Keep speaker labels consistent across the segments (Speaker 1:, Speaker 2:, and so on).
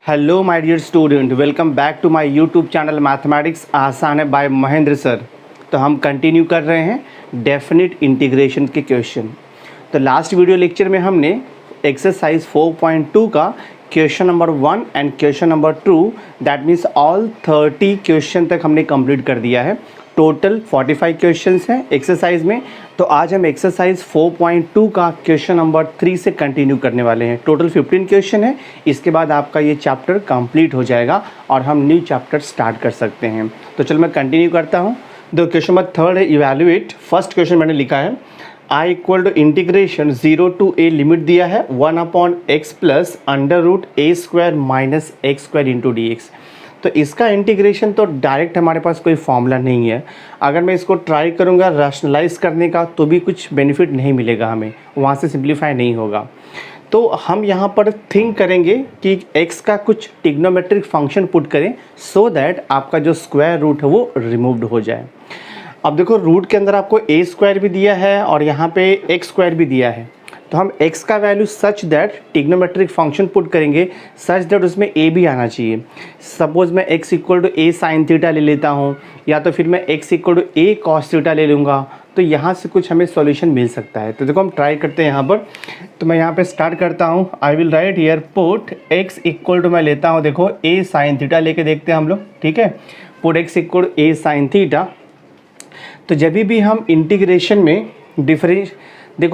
Speaker 1: Hello my dear student, welcome back to my YouTube channel mathematics आसान है bye Mahendra sir. तो हम continue कर रहे हैं डेफिनिट इंटीग्रेशन के क्वेश्चन। तो लास्ट वीडियो लेक्चर में हमने एक्सरसाइज 4.2 का question number 1 and question number 2 that means all 30 question तक हमने कंप्लीट कर दिया है। टोटल 45 क्वेश्चंस हैं एक्सरसाइज में। तो आज हम एक्सरसाइज 4.2 का क्वेश्चन नंबर 3 से कंटिन्यू करने वाले हैं। टोटल 15 क्वेश्चन है। इसके बाद आपका ये चैप्टर कंप्लीट हो जाएगा और हम न्यू चैप्टर स्टार्ट कर सकते हैं। तो चलो मैं कंटिन्यू करता हूँ। दो क्वेश्चन नंबर 3 है इवैल्यूएट। फर्स्ट क्वेश्चन मैंने लिखा है I equal to integration 0 to a limit दिया है 1/x plus under root A square minus x square into D x. तो इसका इंटीग्रेशन तो डायरेक्ट हमारे पास कोई फॉर्मूला नहीं है। अगर मैं इसको ट्राई करूँगा रैशनलाइज करने का तो भी कुछ बेनिफिट नहीं मिलेगा, हमें वहाँ से सिंप्लीफाई नहीं होगा। तो हम यहाँ पर थिंक करेंगे कि x का कुछ टिग्नोमेट्रिक फंक्शन पुट करें सो दैट आपका जो स्क्वायर रूट है वो रिमूव्ड हो जाए। अब देखो रूट के अंदर आपको ए स्क्वायर भी दिया है और यहाँ पे एक्स स्क्वायर भी दिया है। तो हम x का value such that trigonometric function put करेंगे सच दैट उसमें a भी आना चाहिए। सपोज मैं x equal to a sine theta ले लेता हूँ या तो फिर मैं x equal to a cos theta ले लूँगा, तो यहाँ से कुछ हमें सॉल्यूशन मिल सकता है। तो देखो हम ट्राई करते हैं यहाँ पर। तो मैं यहाँ पे स्टार्ट करता हूँ। I will write here put x equal to मैं लेता हूँ देखो a साइन थीटा लेके देखते हैं हम लोग, ठीक है। Put x equal to a sine theta. तो जब भी हम इंटीग्रेशन में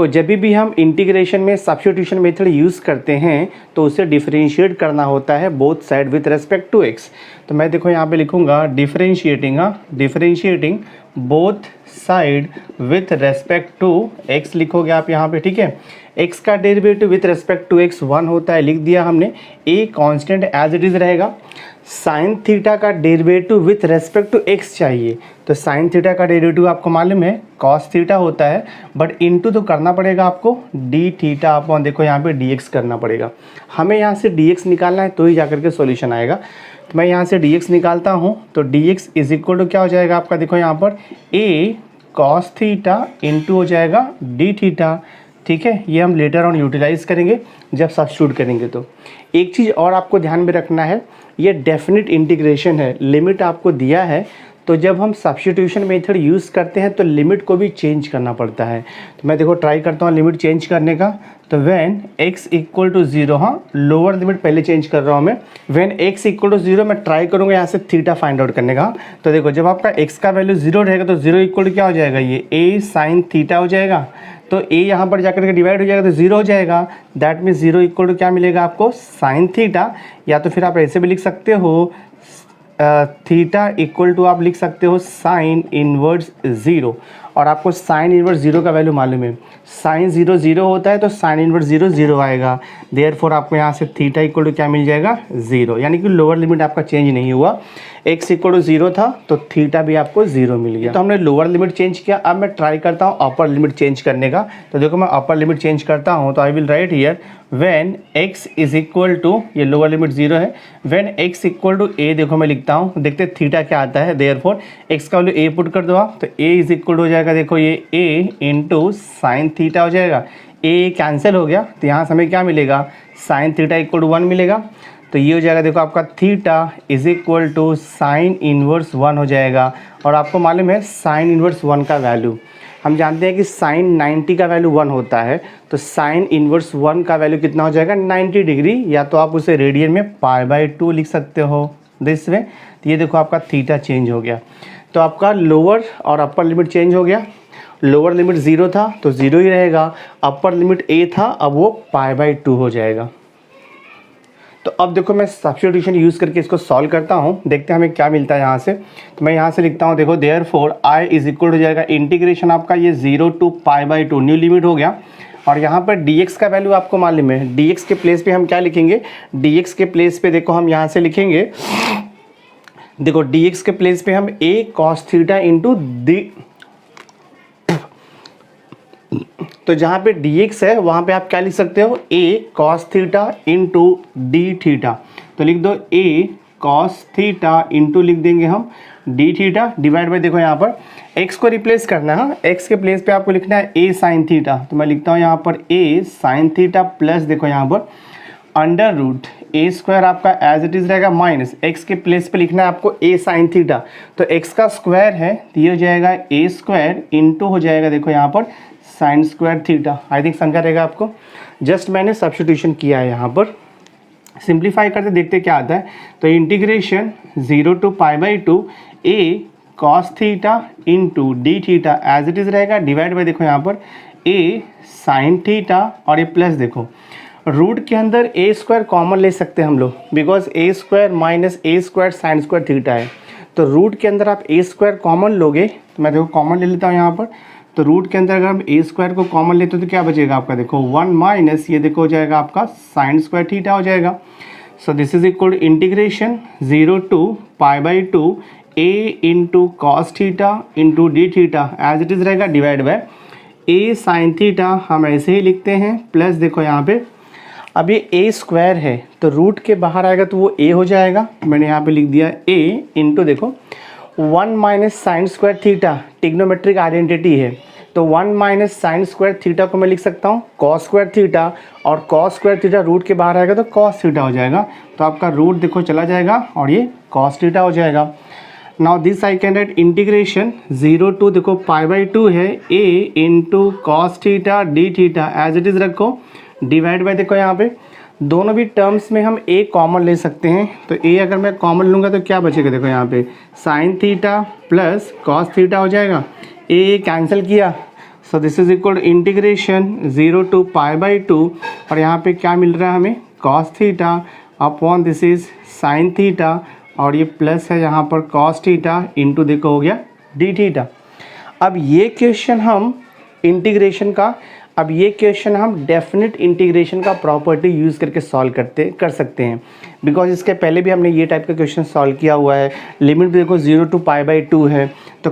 Speaker 1: जब भी हम इंटीग्रेशन में सब्स्टिट्यूशन मेथड यूज़ करते हैं तो उसे डिफरेंशिएट करना होता है both side with respect to x। तो मैं देखो यहाँ पे लिखूँगा differentiating both side with respect to x लिखोगे आप यहाँ पे, ठीक है। x का derivative with respect to x 1 होता है, लिख दिया हमने। a constant as it is रहेगा। साइन थीटा का derivative with respect to x चाहिए। तो साइन थीटा का डेरिवेटिव आपको मालूम है कॉस थीटा होता है, बट इनटू तो करना पड़ेगा आपको डी थीटा अपॉन देखो यहाँ पे dx करना पड़ेगा। हमें यहाँ से dx निकालना है तो ही जाकर के सॉल्यूशन आएगा। तो मैं यहाँ से dx निकालता हूँ तो dx इज इक्वल टू क्या हो जाएगा आपका, देखो यहाँ पर a कॉस थीटा इंटू हो जाएगा डी थीटा, ठीक है। ये हम लेटर ऑन यूटिलाइज करेंगे जब सब्स्टिट्यूट करेंगे। तो एक चीज़ और आपको ध्यान में रखना है, ये डेफिनिट इंटीग्रेशन है, लिमिट आपको दिया है। तो जब हम सब्स्टिट्यूशन मेथड यूज़ करते हैं तो लिमिट को भी चेंज करना पड़ता है। तो मैं देखो ट्राई करता हूँ लिमिट चेंज करने का। तो व्हेन x इक्वल टू 0, हाँ लोअर लिमिट पहले चेंज कर रहा हूँ मैं। व्हेन x इक्वल टू 0 मैं ट्राई करूँगा यहाँ से थीटा फाइंड आउट करने का। तो देखो जब आपका x का वैल्यू 0 रहेगा तो 0 इक्वल टू क्या हो जाएगा, ये a साइन थीटा हो जाएगा। तो a यहाँ पर जाकर के डिवाइड हो जाएगा तो 0 हो जाएगा। दैट मीन्स 0 इक्वल टू क्या मिलेगा आपको, साइन थीटा। या तो फिर आप ऐसे भी लिख सकते हो थीटा इक्वल टू आप लिख सकते हो साइन इनवर्स 0। और आपको साइन इनवर्स 0 का वैल्यू मालूम है, साइन 0 0 होता है तो साइन इनवर्स 0 0 आएगा। देयरफॉर आपको यहाँ से थीटा इक्वल टू क्या मिल जाएगा, 0। यानी कि लोअर लिमिट आपका चेंज नहीं हुआ। x इक्वल टू 0 था तो थीटा भी आपको 0 मिल गया। तो हमने लोअर लिमिट चेंज किया। अब मैं ट्राई करता हूँ अपर लिमिट चेंज करने का। तो देखो मैं अपर लिमिट चेंज करता हूँ तो I will write here when x is equal to, ये लोअर लिमिट 0 है, when x equal to a, देखो मैं लिखता हूँ, देखते थीटा क्या आता है। देयरफॉर x का वैल्यू a पुट कर दो आप, तो a इज इक्वल हो जाएगा देखो ये a इंटू साइन थीटा हो जाएगा। a कैंसिल हो गया तो यहाँ से हमें क्या मिलेगा, साइन थीटा इक्वल टू 1 मिलेगा। तो ये हो जाएगा देखो आपका theta is equal to sine inverse 1 हो जाएगा। और आपको मालूम है साइन इनवर्स 1 का वैल्यू, हम जानते हैं कि साइन 90 का वैल्यू 1 होता है। तो साइन इनवर्स 1 का वैल्यू कितना हो जाएगा, 90 डिग्री। या तो आप उसे रेडियन में π/2 लिख सकते हो दिस वे। तो ये देखो आपका थीटा चेंज हो गया। तो आपका लोअर और अपर लिमिट चेंज हो गया। लोअर लिमिट 0 था तो 0 ही रहेगा, अपर लिमिट a था अब वो π/2 हो जाएगा। तो अब देखो मैं सब्स्टिट्यूशन यूज़ करके इसको सॉल्व करता हूँ, देखते हैं हमें क्या मिलता है यहाँ से। तो मैं यहाँ से लिखता हूँ देखो देयरफॉर i इज इक्वल हो जाएगा इंटीग्रेशन आपका ये 0 टू π/2 न्यू लिमिट हो गया। और यहाँ पर dx का वैल्यू आपको मालूम है, dx के प्लेस पे हम क्या लिखेंगे, dx के प्लेस पे देखो हम यहाँ से लिखेंगे, देखो dx के प्लेस पे हम a cos theta into D, तो जहाँ पे dx है वहाँ पे आप क्या लिख सकते हो, a cos theta into D theta. तो लिख दो a cos थीटा इंटू लिख देंगे हम डी थीटा डिवाइड बाई, देखो यहाँ पर x को रिप्लेस करना है, x के प्लेस पे आपको लिखना है a साइन थीटा। तो मैं लिखता हूँ यहाँ पर a साइन थीटा प्लस देखो यहाँ पर अंडर रूट ए स्क्वायर आपका एज इट इज़ रहेगा माइनस एक्स के प्लेस पे लिखना है आपको ए साइन थीटा, तो एक्स का स्क्वायर है तो ये हो जाएगा ए स्क्वायर इंटू हो जाएगा देखो यहाँ पर sine square theta. I think समझा रहेगा आपको। जस्ट मैंने सब्स्टिट्यूशन किया है यहाँ पर, सिंप्लीफाई करते देखते क्या आता है। तो integration 0 to π/2 A cos theta into D theta as it is रहेगा, डिवाइड बाई देखो यहाँ पर ए साइन थीटा और ये प्लस देखो रूट के अंदर ए स्क्वायर कॉमन ले सकते हैं हम लोग, because A square minus A square sine square theta है। तो रूट के अंदर आप ए स्क्वायर कॉमन लोगे, तो मैं देखो कॉमन ले लेता हूँ यहाँ पर। तो रूट के अंदर अगर हम ए स्क्वायर को कॉमन लेते हो तो क्या बचेगा आपका, देखो 1 माइनस ये देखो हो जाएगा आपका साइन स्क्वायर थीटा हो जाएगा। So this is equal to integration 0 to π/2 A into cos theta into D theta as it is रहेगा, divide by A sine theta हम ऐसे ही लिखते हैं, प्लस देखो यहाँ पे अब ये ए स्क्वायर है तो रूट के बाहर आएगा तो वो ए हो जाएगा, मैंने यहाँ पे लिख दिया ए इंटू देखो 1 minus sine square theta, trigonometric identity है तो 1 माइनस साइन स्क्वायर थीटा को मैं लिख सकता हूँ कॉस स्क्वायर थीटा, और कॉस स्क्वायर थीटा रूट के बाहर आएगा तो कॉस थीटा हो जाएगा। तो आपका रूट देखो चला जाएगा और ये कॉस थीटा हो जाएगा। Now this I can write integration 0 to देखो π/2 है A into cos theta D theta as it is रखो, डिवाइड बाय देखो यहाँ पे दोनों भी टर्म्स में हम ए कॉमन ले सकते हैं। तो ए अगर मैं कॉमन लूँगा तो क्या बचेगा, देखो यहाँ पे sine theta plus cos theta हो जाएगा, ए कैंसिल किया। सो this is equal integration 0 to π/2 और यहाँ पे क्या मिल रहा है हमें cos theta upon this is sine theta और ये प्लस है यहाँ पर कॉस थीटा इंटू देखो हो गया डी थीटा। अब ये क्वेश्चन हम इंटीग्रेशन का, अब ये क्वेश्चन हम डेफिनेट इंटीग्रेशन का प्रॉपर्टी यूज़ करके सॉल्व कर सकते हैं, बिकॉज इसके पहले भी हमने ये टाइप का क्वेश्चन सॉल्व किया हुआ है। लिमिट देखो 0 to π/2 है तो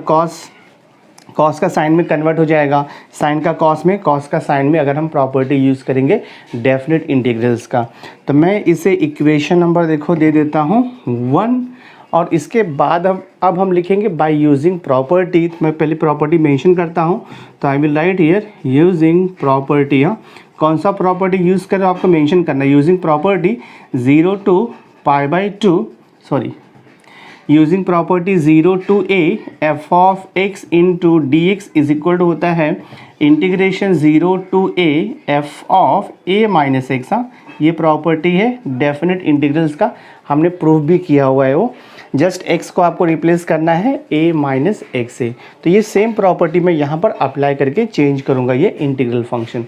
Speaker 1: कॉस का साइन में कन्वर्ट हो जाएगा, साइन का कॉस में, कॉस का साइन में, अगर हम प्रॉपर्टी यूज़ करेंगे डेफिनेट इंटीग्रल्स का। तो मैं इसे इक्वेशन नंबर देखो दे देता हूँ 1 और इसके बाद अब हम लिखेंगे बाय यूजिंग प्रॉपर्टी। मैं पहले प्रॉपर्टी मेंशन करता हूँ, तो I will write here using property. हाँ, कौन सा प्रॉपर्टी यूज़ करें आपको मेंशन करना है। Using property 0 to π/2 sorry using property 0 to a f of x into D x is equal to होता है integration 0 to a f of a minus X. हाँ, ये प्रॉपर्टी है डेफिनेट इंटीग्रल्स का, हमने प्रूफ भी किया हुआ है वो। जस्ट x को आपको रिप्लेस करना है a माइनस एक्स से, तो ये सेम प्रॉपर्टी मैं यहाँ पर अप्लाई करके चेंज करूँगा ये इंटीग्रल फंक्शन।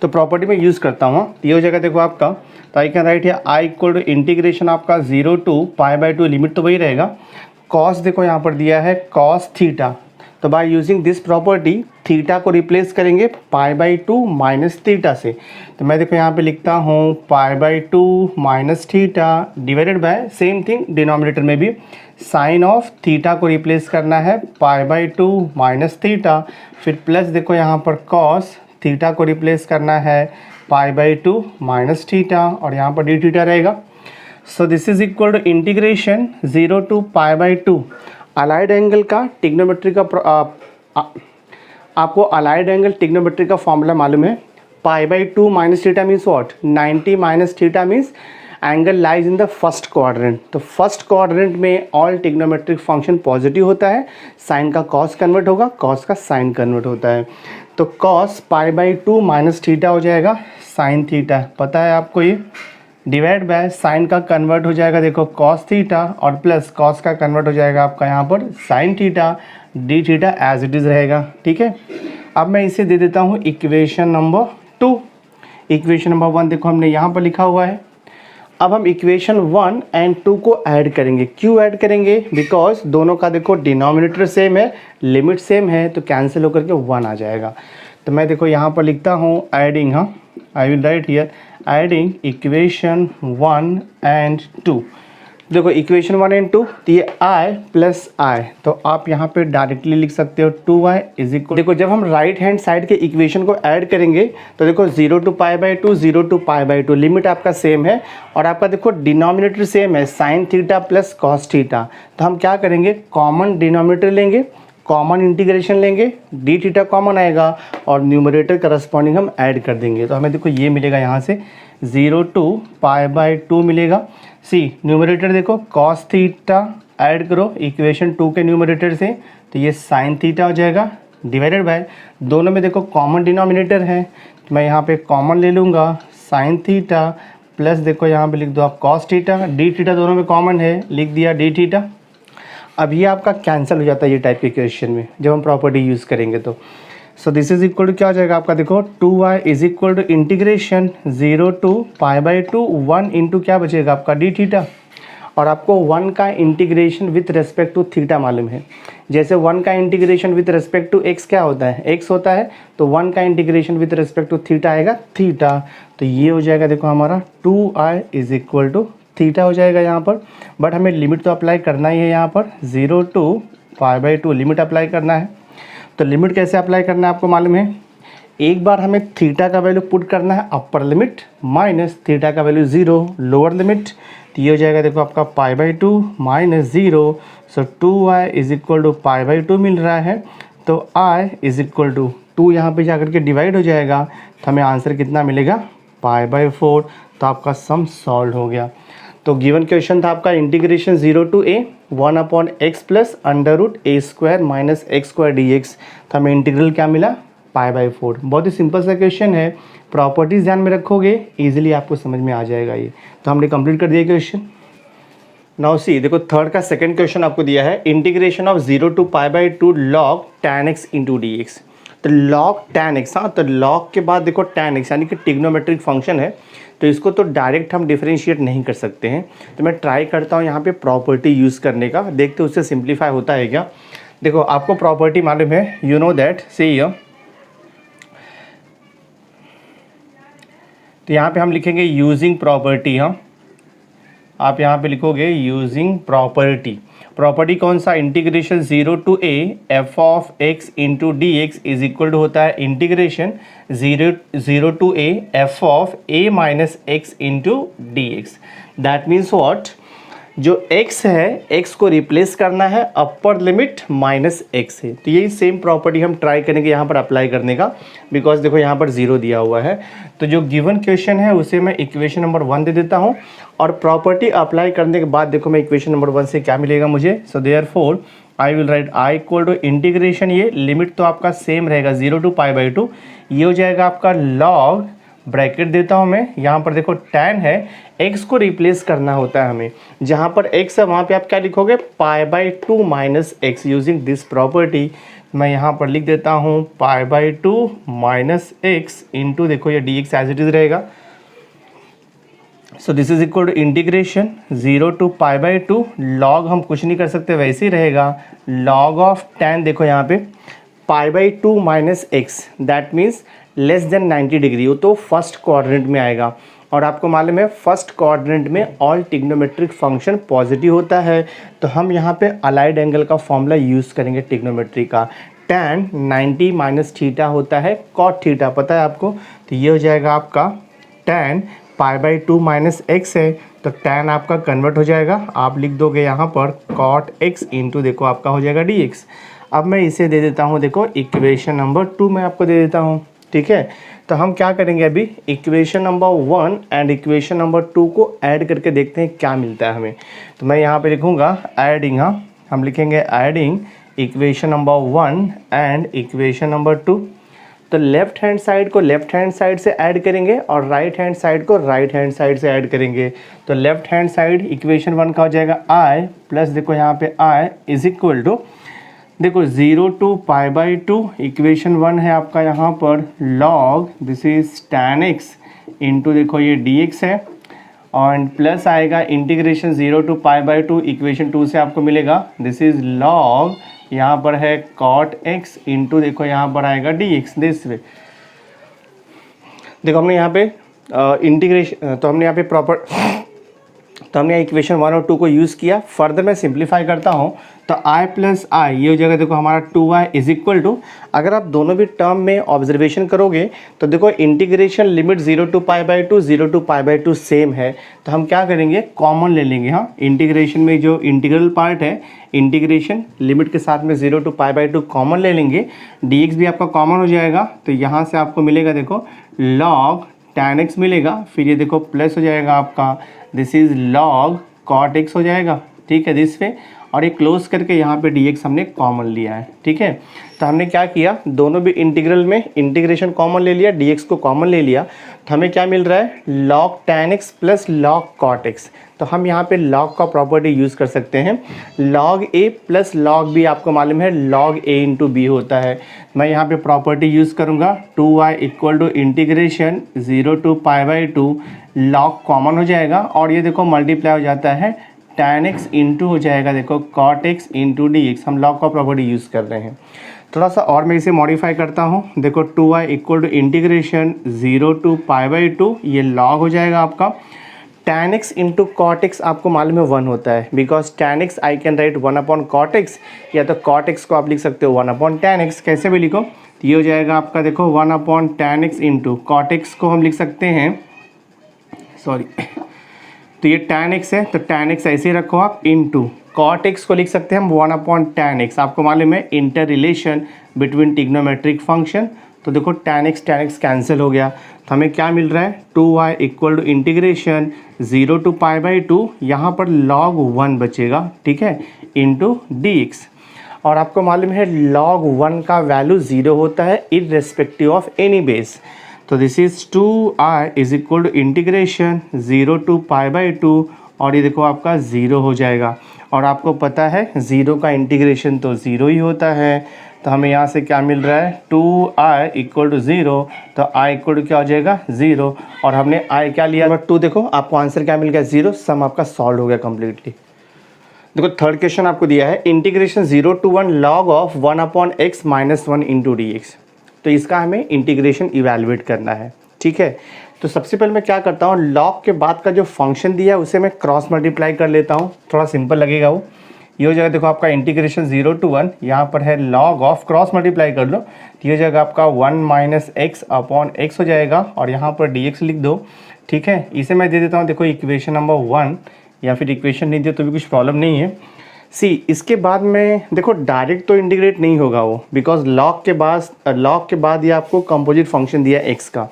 Speaker 1: तो प्रॉपर्टी में यूज़ करता हूँ, ये हो जाएगा देखो आपका। तो आई कैन राइट है आई इक्वल टू इंटीग्रेशन आपका 0 to π/2, लिमिट तो वही रहेगा। कॉस देखो यहाँ पर दिया है कॉस थीटा, तो by using this property theta को रिप्लेस करेंगे π/2 माइनस थीटा से। तो मैं देखो यहाँ पे लिखता हूँ π/2 minus theta divided by same thing denominator में भी साइन ऑफ थीटा को रिप्लेस करना है π/2 माइनस थीटा, फिर प्लस देखो यहाँ पर कॉस थीटा को रिप्लेस करना है π/2 माइनस थीटा और यहाँ पर डी थीटा रहेगा। So this is equal to integration 0 to π/2 allied angle का टिग्नोमेट्री का आपको अलाइड एंगल टिग्नोमेट्री का फॉर्मूला मालूम है। π/2 minus theta means what, 90 minus theta means angle lies in the first quadrant. तो फर्स्ट क्वाड्रेंट में all trigonometric function positive होता है, साइन का कॉस कन्वर्ट होगा, कॉस का साइन कन्वर्ट होता है। तो कॉस π/2 माइनस थीटा हो जाएगा साइन थीटा, पता है आपको ये, डिवाइड बाय साइन का कन्वर्ट हो जाएगा देखो कॉस थीटा और प्लस कॉस का कन्वर्ट हो जाएगा आपका यहाँ पर sine theta, D theta as it is रहेगा। ठीक है, अब मैं इसे दे देता हूँ इक्वेशन नंबर 2। इक्वेशन नंबर 1 देखो हमने यहाँ पर लिखा हुआ है। अब हम इक्वेशन 1 एंड 2 को ऐड करेंगे। क्यों ऐड करेंगे, बिकॉज दोनों का देखो डिनोमिनेटर सेम है, लिमिट सेम है, तो कैंसिल होकर के 1 आ जाएगा। तो मैं देखो यहाँ पर लिखता हूँ एडिंग, हाँ आई will write here adding equation 1 and 2। देखो इक्वेशन 1 एंड 2, तो ये i प्लस आई, तो आप यहाँ पे डायरेक्टली लिख सकते हो 2i इज इक्वल। देखो जब हम राइट हैंड साइड के इक्वेशन को ऐड करेंगे तो देखो 0 to π/2 0 to π/2 लिमिट आपका सेम है और आपका देखो डिनोमिनेटर सेम है sine theta plus cos theta. तो हम क्या करेंगे, कॉमन डिनोमिनेटर लेंगे, कॉमन इंटीग्रेशन लेंगे, डी थीटा कॉमन आएगा और न्यूमरेटर करस्पॉन्डिंग हम ऐड कर देंगे। तो हमें देखो ये मिलेगा यहाँ से 0 टू π/2 मिलेगा। सी न्यूमरेटर देखो cos थीटा ऐड करो इक्वेशन 2 के न्यूमरेटर से, तो ये sin थीटा हो जाएगा डिवाइडेड बाय, दोनों में देखो कॉमन डिनोमिनेटर है तो मैं यहाँ पे कॉमन ले लूँगा sin थीटा प्लस देखो यहाँ पे लिख दो आप cos थीटा, डी थीटा दोनों में कॉमन है, लिख दिया डी थीटा। अब ये आपका कैंसिल हो जाता है ये टाइप के क्वेश्चन में जब हम प्रॉपर्टी यूज़ करेंगे तो। So this is equal to क्या हो जाएगा आपका, देखो 2y is equal to integration 0 to π/2 1 into क्या बचेगा आपका डी थीटा, और आपको 1 का integration with respect to theta मालूम है। जैसे 1 का integration with respect to x क्या होता है, x होता है, तो 1 का integration with respect to theta आएगा थीटा। तो ये हो जाएगा देखो हमारा 2i is equal to theta हो जाएगा यहाँ पर। बट हमें लिमिट तो अप्लाई करना ही है यहाँ पर, 0 टू π/2 लिमिट अप्लाई करना है। तो लिमिट कैसे अप्लाई करना है आपको मालूम है, एक बार हमें थीटा का वैल्यू पुट करना है अपर लिमिट माइनस थीटा का वैल्यू 0 लोअर लिमिट, तो ये हो जाएगा देखो आपका π/2 minus 0। So 2i is equal to π/2 मिल रहा है, तो i इज इक्वल टू 2 यहाँ पर जाकर के डिवाइड हो जाएगा, तो हमें आंसर कितना मिलेगा π/4। तो आपका सम सॉल्व हो गया। तो गिवन क्वेश्चन था आपका integration 0 to a 1/x plus √a² minus x² dx, तो हमें इंटीग्रल क्या मिला π/4। बहुत ही सिंपल सा क्वेश्चन है, प्रॉपर्टीज ध्यान में रखोगे इजीली आपको समझ में आ जाएगा ये। तो हमने कंप्लीट कर दिया क्वेश्चन। नाउ सी देखो थर्ड का सेकंड क्वेश्चन आपको दिया है, integration of 0 to π/2 log tan x into dx। तो log tan x, हाँ तो log के बाद देखो tan x यानी कि ट्रिग्नोमेट्रिक फंक्शन है, तो इसको तो डायरेक्ट हम डिफरेंशिएट नहीं कर सकते हैं। तो मैं ट्राई करता हूँ यहाँ पे प्रॉपर्टी यूज़ करने का, देखते उससे सिंप्लीफाई होता है क्या। देखो आपको प्रॉपर्टी मालूम है, you know that, see here. तो यहाँ पे हम लिखेंगे यूजिंग प्रॉपर्टी। हाँ आप यहाँ पे लिखोगे यूजिंग प्रॉपर्टी। प्रॉपर्टी कौन सा, integration 0 to a f of x into D x is equal to होता है integration 0 to a f of a minus x into D x. That means what, जो x है x को replace करना है upper limit minus x है। तो यही सेम प्रॉपर्टी हम ट्राई करेंगे यहाँ पर अप्लाई करने का, बिकॉज देखो यहाँ पर 0 दिया हुआ है। तो जो गिवन क्वेश्चन है उसे मैं इक्वेशन नंबर 1 दे देता हूँ, और प्रॉपर्टी अप्लाई करने के बाद देखो मैं इक्वेशन नंबर 1 से क्या मिलेगा मुझे। So therefore I will write i equal to integration, ये लिमिट तो आपका सेम रहेगा 0 टू π/2, ये हो जाएगा आपका log, ब्रैकेट देता हूँ मैं, यहाँ पर देखो tan है, x को रिप्लेस करना होता है हमें, जहाँ पर x है वहाँ पे आप क्या लिखोगे π/2 minus X using this property. मैं यहाँ पर लिख देता हूँ π/2 माइनस एक्स इंटू देखो ये dx एज इट इज रहेगा। So this is equal to integration 0 to π/2 log, हम कुछ नहीं कर सकते वैसे ही रहेगा, log ऑफ tan देखो यहाँ पे π/2 minus X, that means less than 90 degree, वो तो फर्स्ट क्वाड्रेंट में आएगा। और आपको मालूम है फर्स्ट क्वाड्रेंट में ऑल ट्रिग्नोमेट्रिक फंक्शन पॉजिटिव होता है, तो हम यहाँ पे अलाइड एंगल का फॉर्मूला यूज़ करेंगे ट्रिग्नोमेट्री का। tan 90 माइनस थीटा होता है cot थीटा, पता है आपको। तो ये हो जाएगा आपका tan π/2 माइनस एक्स है, तो tan आपका कन्वर्ट हो जाएगा, आप लिख दोगे यहाँ पर cot x इंटू देखो आपका हो जाएगा dx। अब मैं इसे दे देता हूँ देखो इक्वेशन नंबर 2 मैं आपको दे देता हूँ, ठीक है। तो हम क्या करेंगे अभी, equation number 1 and equation number 2 को ऐड करके देखते हैं क्या मिलता है हमें। तो मैं यहाँ पे लिखूँगा एडिंग, हाँ हम लिखेंगे adding equation number 1 and equation number 2। तो लेफ्ट हैंड साइड को लेफ्ट हैंड साइड से ऐड करेंगे और राइट हैंड साइड को राइट हैंड साइड से ऐड करेंगे। तो लेफ्ट हैंड साइड इक्वेशन 1 का हो जाएगा i प्लस देखो यहाँ पे i इज इक्वल टू देखो 0 टू π/2, इक्वेशन 1 है आपका यहाँ पर log this is tan x into देखो ये dx है, और प्लस आएगा इंटीग्रेशन 0 टू π/2, इक्वेशन 2 से आपको मिलेगा दिस इज log यहाँ पर है cot x इंटू देखो यहाँ पर आएगा dx। दिस वे देखो हमने यहाँ पे इंटीग्रेशन, तो हमने यहाँ पे तो हमने इक्वेशन 1 और 2 को यूज़ किया। फर्दर मैं सिंप्लीफाई करता हूँ, तो i प्लस आई ये हो जाएगा देखो हमारा 2i इज इक्वल टू, अगर आप दोनों भी टर्म में ऑब्जर्वेशन करोगे तो देखो integration limit 0 to π/2 0 to π/2 same है, तो हम क्या करेंगे कॉमन ले लेंगे। हाँ इंटीग्रेशन में जो इंटीग्रल पार्ट है, इंटीग्रेशन लिमिट के साथ में 0 टू π/2 कॉमन ले लेंगे, dx भी आपका कॉमन हो जाएगा। तो यहाँ से आपको मिलेगा देखो log tan x मिलेगा, फिर ये देखो प्लस हो जाएगा आपका this is log cot x हो जाएगा, ठीक है दिस पे, और ये क्लोज करके यहाँ पे dx हमने कॉमन लिया है, ठीक है। तो हमने क्या किया, दोनों भी इंटीग्रल में इंटीग्रेशन कॉमन ले लिया, dx को कॉमन ले लिया, तो हमें क्या मिल रहा है log tan x plus log cot x। तो हम यहाँ पे log का प्रॉपर्टी यूज़ कर सकते हैं, log a plus log b आपको मालूम है log a इंटू बी होता है। मैं यहाँ पे प्रॉपर्टी यूज़ करूँगा 2y equal to integration 0 to π/2 log common हो जाएगा, और ये देखो मल्टीप्लाई हो जाता है tan x इंटू हो जाएगा देखो cot x इंटू dx। हम log का प्रॉपर्टी यूज़ कर रहे हैं। थोड़ा सा और मैं इसे मॉडिफाई करता हूँ, देखो 2y equal to integration 0 to π/2 ये log हो जाएगा आपका tan x into cot x आपको मालूम है 1 होता है, because tan x I can write 1/cot x, या तो cot x को आप लिख सकते हो 1/tan x, कैसे भी लिखो। तो ये हो जाएगा आपका देखो 1/tan x into cot x को हम लिख सकते हैं, सॉरी तो ये tan x है तो tan x ऐसे ही रखो आप, इंटू cot x को लिख सकते हैं हम 1/tan x। आपको मालूम है inter relation between trigonometric function, तो देखो tan x कैंसिल हो गया, तो हमें क्या मिल रहा है 2y equal to integration 0 to π/2 यहाँ पर log 1 बचेगा, ठीक है, इंटू dx। और आपको मालूम है log 1 का वैल्यू 0 होता है इररेस्पेक्टिव ऑफ एनी बेस, तो this is 2y is equal to integration 0 to π/2, और ये देखो आपका 0 हो जाएगा। और आपको पता है 0 का इंटीग्रेशन तो 0 ही होता है, तो हमें यहाँ से क्या मिल रहा है 2i इक्वल टू 0, तो i इक्वल टू क्या हो जाएगा 0, और हमने i क्या लिया नंबर 2, देखो आपको आंसर क्या मिल गया 0, सम आपका सॉल्व हो गया कम्प्लीटली। देखो थर्ड क्वेश्चन आपको दिया है integration 0 to 1 log of 1/x minus 1 into dx। तो इसका हमें इंटीग्रेशन इवेलुएट करना है, ठीक है। तो सबसे पहले मैं क्या करता हूँ, log के बाद का जो फंक्शन दिया है उसे मैं क्रॉस मल्टीप्लाई कर लेता हूँ, थोड़ा सिंपल लगेगा वो। ये हो जाएगा देखो आपका इंटीग्रेशन 0 टू 1, यहाँ पर है log ऑफ, क्रॉस मल्टीप्लाई कर लो, तो ये हो जाएगा आपका 1 - x/x हो जाएगा, और यहाँ पर dx लिख दो, ठीक है। इसे मैं दे देता हूँ देखो इक्वेशन नंबर 1, या फिर इक्वेशन नहीं दे तो भी कुछ प्रॉब्लम नहीं है। सी इसके बाद में देखो डायरेक्ट तो इंटीग्रेट नहीं होगा वो, बिकॉज log के बाद ये आपको कंपोजिट फंक्शन दिया है x का,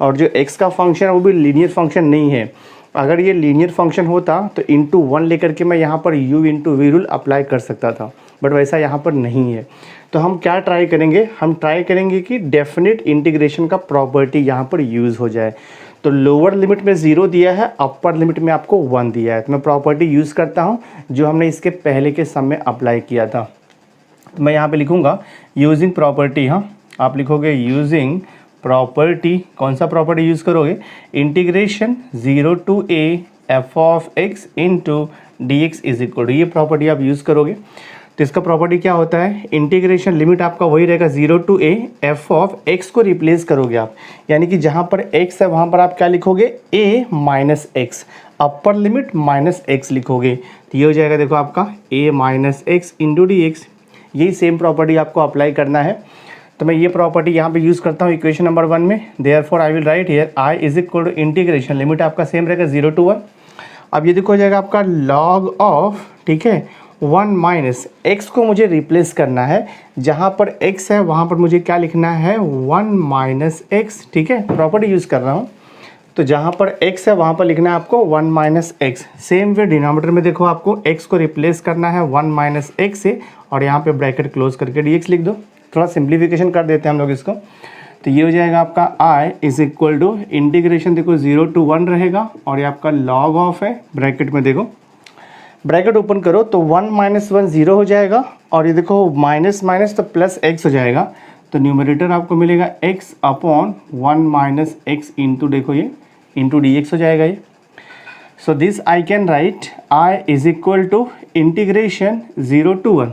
Speaker 1: और जो x का फंक्शन है वो भी लीनियर फंक्शन नहीं है। अगर ये लीनियर फंक्शन होता तो इंटू 1 लेकर के मैं यहाँ पर u into v rule apply कर सकता था, बट वैसा यहाँ पर नहीं है। तो हम क्या ट्राई करेंगे, हम ट्राई करेंगे कि डेफिनेट इंटीग्रेशन का प्रॉपर्टी यहाँ पर यूज़ हो जाए। तो लोअर लिमिट में 0 दिया है, अपर लिमिट में आपको 1 दिया है, तो मैं प्रॉपर्टी यूज़ करता हूँ जो हमने इसके पहले के सम में अप्लाई किया था। तो मैं यहाँ पे लिखूँगा यूजिंग प्रॉपर्टी, हाँ आप लिखोगे यूजिंग प्रॉपर्टी, कौन सा प्रॉपर्टी यूज़ करोगे, integration 0 to a f(x) into dx is equal to, ये प्रॉपर्टी आप यूज़ करोगे। तो इसका प्रॉपर्टी क्या होता है, इंटीग्रेशन लिमिट आपका वही रहेगा 0 टू a f(x) को रिप्लेस करोगे आप, यानी कि जहाँ पर x है वहाँ पर आप क्या लिखोगे a minus x, upper limit minus x लिखोगे, तो ये हो जाएगा देखो आपका a minus x into dx। यही सेम प्रॉपर्टी आपको अप्लाई करना है, तो मैं ये प्रॉपर्टी यहाँ पे यूज़ करता हूँ इक्वेशन नंबर 1 में। Therefore I will write here i is equal to integration, limit आपका सेम रहेगा 0 टू 1। अब ये देखो हो जाएगा आपका log ऑफ, ठीक है, 1 माइनस x को मुझे रिप्लेस करना है, जहाँ पर x है वहाँ पर मुझे क्या लिखना है 1 माइनस x, ठीक है, प्रॉपर्टी यूज़ कर रहा हूँ। तो जहाँ पर x है वहाँ पर लिखना है आपको 1 minus x। Same way denominator में देखो आपको x को रिप्लेस करना है 1 माइनस x से, और यहाँ पे ब्रैकेट क्लोज करके dx लिख दो। थोड़ा सिंप्लीफिकेशन कर देते हैं हम लोग इसको, तो ये हो जाएगा आपका i is equal to integration देखो 0 टू 1 रहेगा, और ये आपका log ऑफ है, ब्रैकेट में देखो ब्रैकेट ओपन करो तो 1 माइनस 1 0 हो जाएगा, और ये देखो माइनस माइनस तो प्लस x हो जाएगा, तो न्यूमरेटर आपको मिलेगा x upon 1 minus x into देखो ये इंटू dx हो जाएगा ये। So this I can write i is equal to integration 0 to 1।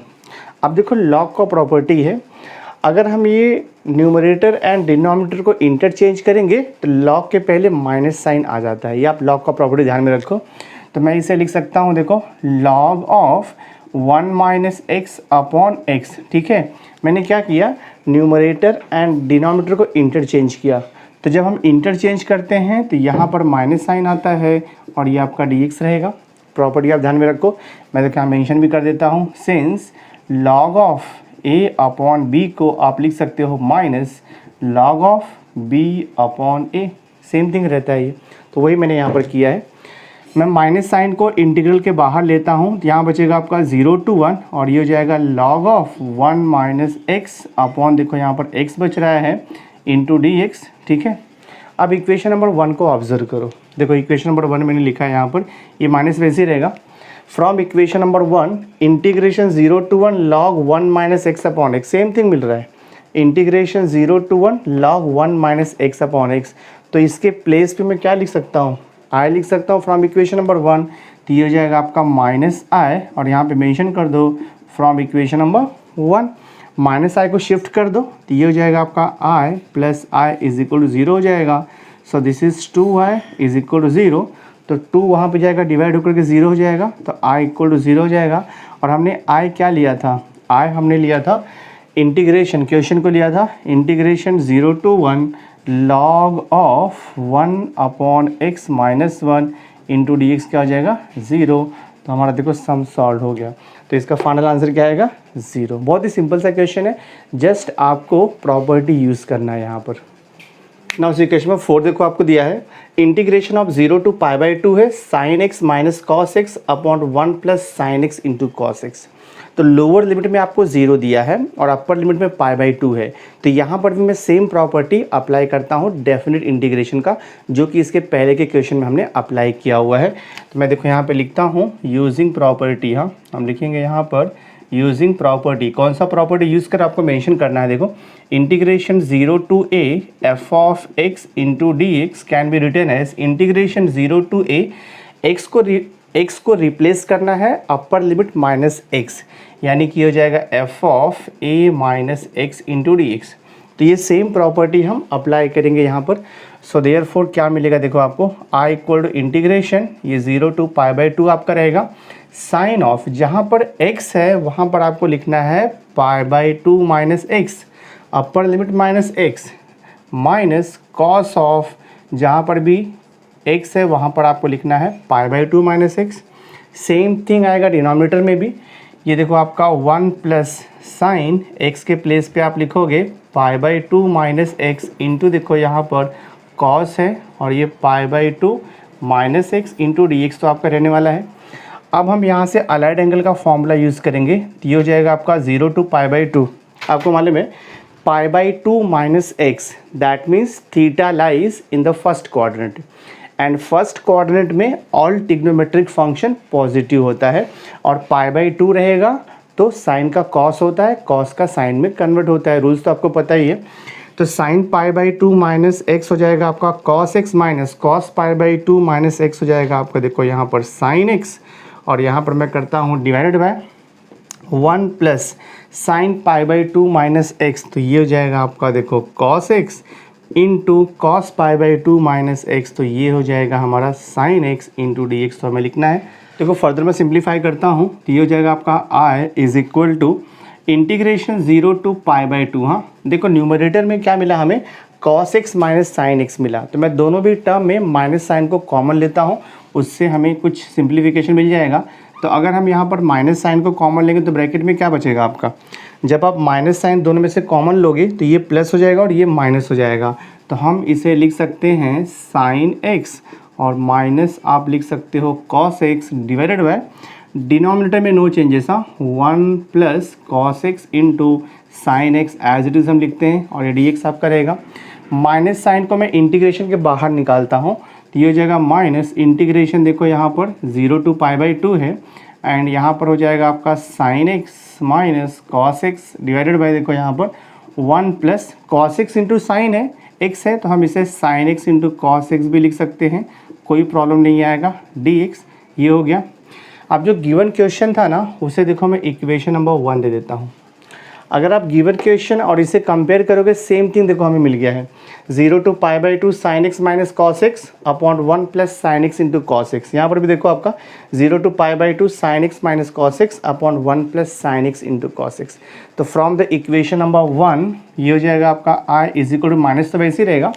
Speaker 1: अब देखो log का प्रॉपर्टी है, अगर हम ये न्यूमरेटर एंड डिनोमिनेटर को इंटरचेंज करेंगे तो log के पहले माइनस साइन आ जाता है, ये आप log का प्रॉपर्टी ध्यान में रखो। तो मैं इसे लिख सकता हूँ देखो log of 1 minus X upon x, ठीक है। मैंने क्या किया, न्यूमरेटर एंड डिनोमिनेटर को इंटरचेंज किया, तो जब हम इंटरचेंज करते हैं तो यहाँ पर माइनस साइन आता है, और ये आपका dx रहेगा। प्रॉपर्टी आप ध्यान में रखो, मैं तो क्या मेंशन भी कर देता हूँ, since log of a upon b को आप लिख सकते हो minus log of b upon a। Same thing रहता है ये, तो वही मैंने यहाँ पर किया है। मैं माइनस साइन को इंटीग्रल के बाहर लेता हूँ, तो यहाँ बचेगा आपका 0 to 1 और ये हो जाएगा log of 1 minus X upon, देखो यहाँ पर x बच रहा है इंटू डी एक्स, ठीक है। अब इक्वेशन नंबर 1 को ऑब्जर्व करो, देखो इक्वेशन नंबर 1 मैंने लिखा है यहाँ पर, ये माइनस वैसे ही रहेगा। फ्रॉम इक्वेशन नंबर 1 इंटीग्रेशन 0 to 1 log 1 minus X upon X, same thing मिल रहा है, integration 0 to 1 log 1 minus X upon X. तो इसके प्लेस पे मैं क्या लिख सकता हूँ, आई लिख सकता हूँ फ्रॉम इक्वेशन नंबर 1, तो ये हो जाएगा आपका माइनस आई, और यहाँ पे मेंशन कर दो from equation number 1, minus I को शिफ्ट कर दो, तो ये हो जाएगा आपका I plus I is equal to 0 हो जाएगा। So this is 2i is equal to 0, तो 2 वहाँ पे जाएगा डिवाइड होकर के 0 हो जाएगा, तो i इक्वल टू 0 हो जाएगा। और हमने i क्या लिया था, i हमने लिया था इंटीग्रेशन, क्वेश्चन को लिया था integration 0 to 1 log of 1 upon x minus 1 into D x क्या हो जाएगा 0। तो हमारा देखो सम सॉल्व हो गया, तो इसका फाइनल आंसर क्या आएगा 0। बहुत ही सिंपल सा क्वेश्चन है, जस्ट आपको प्रॉपर्टी यूज़ करना है यहाँ पर। ना उसी क्वेश्चन में 4 देखो आपको दिया है, इंटीग्रेशन ऑफ 0 to π/2 है sign X minus cos X upon 1 plus sine X into cos x. तो लोअर लिमिट में आपको 0 दिया है और अपर लिमिट में π/2 है, तो यहाँ पर भी मैं सेम प्रॉपर्टी अप्लाई करता हूँ डेफिनेट इंटीग्रेशन का, जो कि इसके पहले के क्वेश्चन में हमने अप्लाई किया हुआ है। तो मैं देखो यहाँ पे लिखता हूँ यूजिंग प्रॉपर्टी, हाँ हम लिखेंगे यहाँ पर यूजिंग प्रॉपर्टी, कौन सा प्रॉपर्टी यूज़ कर आपको मेंशन करना है, देखो integration 0 to a f of x into D x can be written as integration 0 to a x को रिप्लेस करना है अपर लिमिट माइनस एक्स, यानी कि हो जाएगा f of a minus x into D x. तो ये सेम प्रॉपर्टी हम अप्लाई करेंगे यहाँ पर। सो देयरफॉर क्या मिलेगा, देखो आपको i इक्वल टू इंटीग्रेशन, ये 0 to π/2 आपका रहेगा, साइन ऑफ जहाँ पर x है वहाँ पर आपको लिखना है π/2 minus X, upper limit minus X, minus cos of जहाँ पर भी x है वहाँ पर आपको लिखना है π/2 माइनस एक्स। सेम थिंग आएगा डिनोमिनेटर में भी, ये देखो आपका 1 प्लस साइन x के प्लेस पे आप लिखोगे π/2 माइनस एक्स इंटू, देखो यहाँ पर कॉस है और ये π/2 minus x into D x तो आपका रहने वाला है। अब हम यहाँ से अलाइड एंगल का फॉर्मूला यूज़ करेंगे, तो ये हो जाएगा आपका 0 to π/2, आपको मालूम है π/2 minus X, that means theta lies in the first quadrant, and first quadrant में ऑल ट्रिग्नोमेट्रिक फंक्शन पॉजिटिव होता है, और π/2 रहेगा तो साइन का कॉस होता है, कॉस का साइन में कन्वर्ट होता है, रूल्स तो आपको पता ही है। तो साइन π/2 माइनस एक्स हो जाएगा आपका cos X minus cos π/2 minus X हो जाएगा आपका, देखो यहाँ पर साइन एक्स, और यहाँ पर मैं करता हूँ divided by 1 plus sine π/2 minus X, तो ये हो जाएगा आपका देखो cos x into cos π/2 minus X, तो ये हो जाएगा हमारा sine X into D x, तो हमें लिखना है। देखो फर्दर मैं सिंप्लीफाई करता हूँ, तो ये हो जाएगा आपका I is equal to integration 0 to π/2, हाँ देखो न्यूमरेटर में क्या मिला हमें, cos X minus sine x मिला, तो मैं दोनों भी टर्म में माइनस साइन को कॉमन लेता हूँ, उससे हमें कुछ सिंप्लीफिकेशन मिल जाएगा। तो अगर हम यहाँ पर माइनस साइन को कॉमन लेंगे तो ब्रैकेट में क्या बचेगा आपका, जब आप माइनस साइन दोनों में से कॉमन लोगे तो ये प्लस हो जाएगा और ये माइनस हो जाएगा, तो हम इसे लिख सकते हैं साइन एक्स और माइनस आप लिख सकते हो cos x divided by denominator में नो चेंजेस, हाँ 1 plus cos x into sine x as it is हम लिखते हैं, और ये डी एक्स आपका रहेगा। माइनस साइन को मैं इंटीग्रेशन के बाहर निकालता हूँ, तो ये हो जाएगा माइनस इंटीग्रेशन, देखो यहाँ पर 0 to π/2 है, एंड यहाँ पर हो जाएगा आपका sign X minus cos x divided bye, देखो यहाँ पर 1 plus cos x into sign है एक्स है, तो हम इसे sign X into cos x भी लिख सकते हैं, कोई प्रॉब्लम नहीं आएगा, डी एक्स ये हो गया। अब जो गिवन क्वेश्चन था ना, उसे देखो मैं इक्वेशन नंबर 1 दे देता हूँ। अगर आप गिवन क्वेश्चन और इसे कंपेयर करोगे, सेम थिंग देखो हमें मिल गया है 0 to π/2 sine X minus cos X upon 1 plus sine X into cos X. यहाँ पर भी देखो आपका 0 to π/2 sine X minus cos X upon 1 plus sine X into cos x. तो फ्रॉम द इक्वेशन नंबर 1 ये हो जाएगा आपका I is equal to minus, तो वैसे ही रहेगा,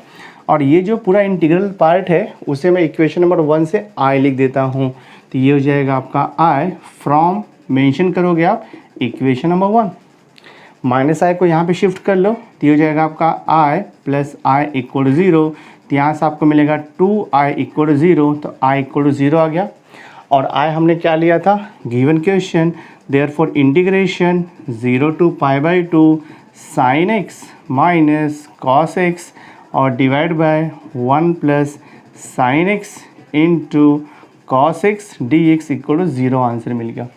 Speaker 1: और ये जो पूरा इंटीग्रल पार्ट है उसे मैं इक्वेशन नंबर 1 से आई लिख देता हूँ, तो ये हो जाएगा आपका आई फ्रॉम, मेंशन करोगे आप इक्वेशन नंबर 1, माइनस आई को यहाँ पे शिफ्ट कर लो, तो ये हो जाएगा आपका I plus I equal to 0, तो यहाँ से आपको मिलेगा 2i इक्वल टू 0, तो i इक्वल टू 0 आ गया। और i हमने क्या लिया था, given question, therefore integration 0 to π/2 sin x माइनस cos x और divide by 1 plus sin x into cos x dx equal to 0 answer मिल गया।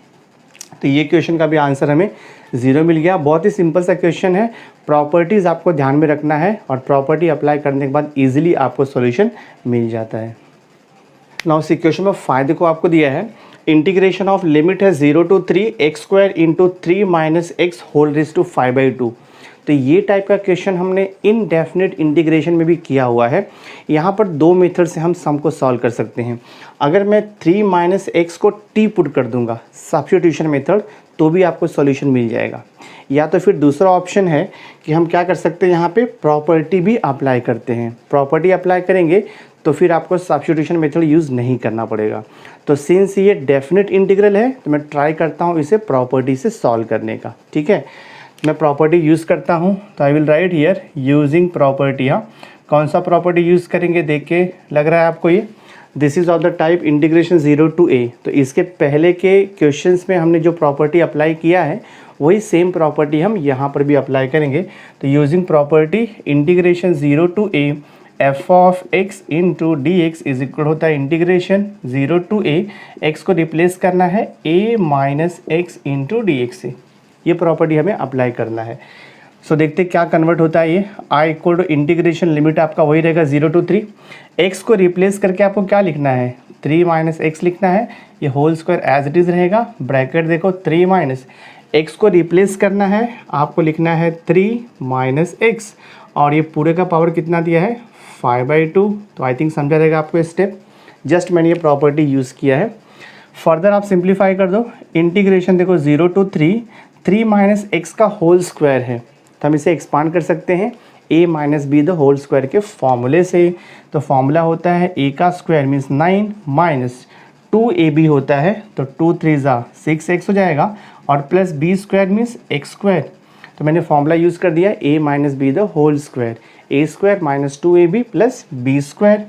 Speaker 1: तो ये क्वेश्चन का भी आंसर हमें 0 मिल गया। बहुत ही सिंपल सा क्वेश्चन है। प्रॉपर्टीज़ आपको ध्यान में रखना है और प्रॉपर्टी अप्लाई करने के बाद इजीली आपको सॉल्यूशन मिल जाता है। नाउ इस क्वेश्चन में फ़ायदे को आपको दिया है, इंटीग्रेशन ऑफ लिमिट है 0 to 3 x square into 3 minus x whole raise to 5/2। तो ये टाइप का क्वेश्चन हमने इनडेफिनिट इंटीग्रेशन में भी किया हुआ है। यहाँ पर दो मेथड से हम सम को सॉल्व कर सकते हैं। अगर मैं 3 माइनस एक्स को t पुट कर दूंगा सब्स्टिट्यूशन मेथड, तो भी आपको सॉल्यूशन मिल जाएगा। या तो फिर दूसरा ऑप्शन है कि हम क्या कर सकते हैं, यहाँ पे प्रॉपर्टी भी अप्लाई करते हैं। प्रॉपर्टी अप्लाई करेंगे तो फिर आपको सब्स्टिट्यूशन मेथड यूज़ नहीं करना पड़ेगा। तो सिंस ये डेफिनेट इंटीग्रल है तो मैं ट्राई करता हूँ इसे प्रॉपर्टी से सॉल्व करने का। ठीक है, मैं प्रॉपर्टी यूज़ करता हूँ, तो I will write here using property. हाँ, कौन सा प्रॉपर्टी यूज़ करेंगे देख के लग रहा है आपको ये, this is of the type integration 0 to a। तो इसके पहले के क्वेश्चंस में हमने जो प्रॉपर्टी अप्लाई किया है वही सेम प्रॉपर्टी हम यहाँ पर भी अप्लाई करेंगे। तो using property integration 0 to a f of x into D x is equal होता है इंटीग्रेशन 0 to a, x को रिप्लेस करना है a minus x into D x से। ये प्रॉपर्टी हमें अप्लाई करना है। सो देखते क्या कन्वर्ट होता है ये। i equal to integration limit आपका वही रहेगा 0 to 3, x को रिप्लेस करके आपको क्या लिखना है, 3 माइनस एक्स लिखना है। ये whole square as it is रहेगा, ब्रैकेट देखो 3 माइनस एक्स को रिप्लेस करना है, आपको लिखना है 3 माइनस एक्स, और ये पूरे का पावर कितना दिया है 5/2। तो आई थिंक समझा रहेगा आपको स्टेप। जस्ट मैंने ये प्रॉपर्टी यूज़ किया है। फर्दर आप सिंप्लीफाई कर दो, इंटीग्रेशन देखो 0 to 3 माइनस एक्स का होल स्क्वायर है, तो हम इसे एक्सपांड कर सकते हैं a minus b the whole square के फॉर्मूले से। तो फॉर्मूला होता है a का स्क्वायर मीन्स 9 माइनस 2ab होता है, तो 2 3 6x हो जाएगा, और plus b square means x square. तो मैंने फॉर्मूला यूज़ कर दिया a minus b the whole square, a square minus 2ab plus b square.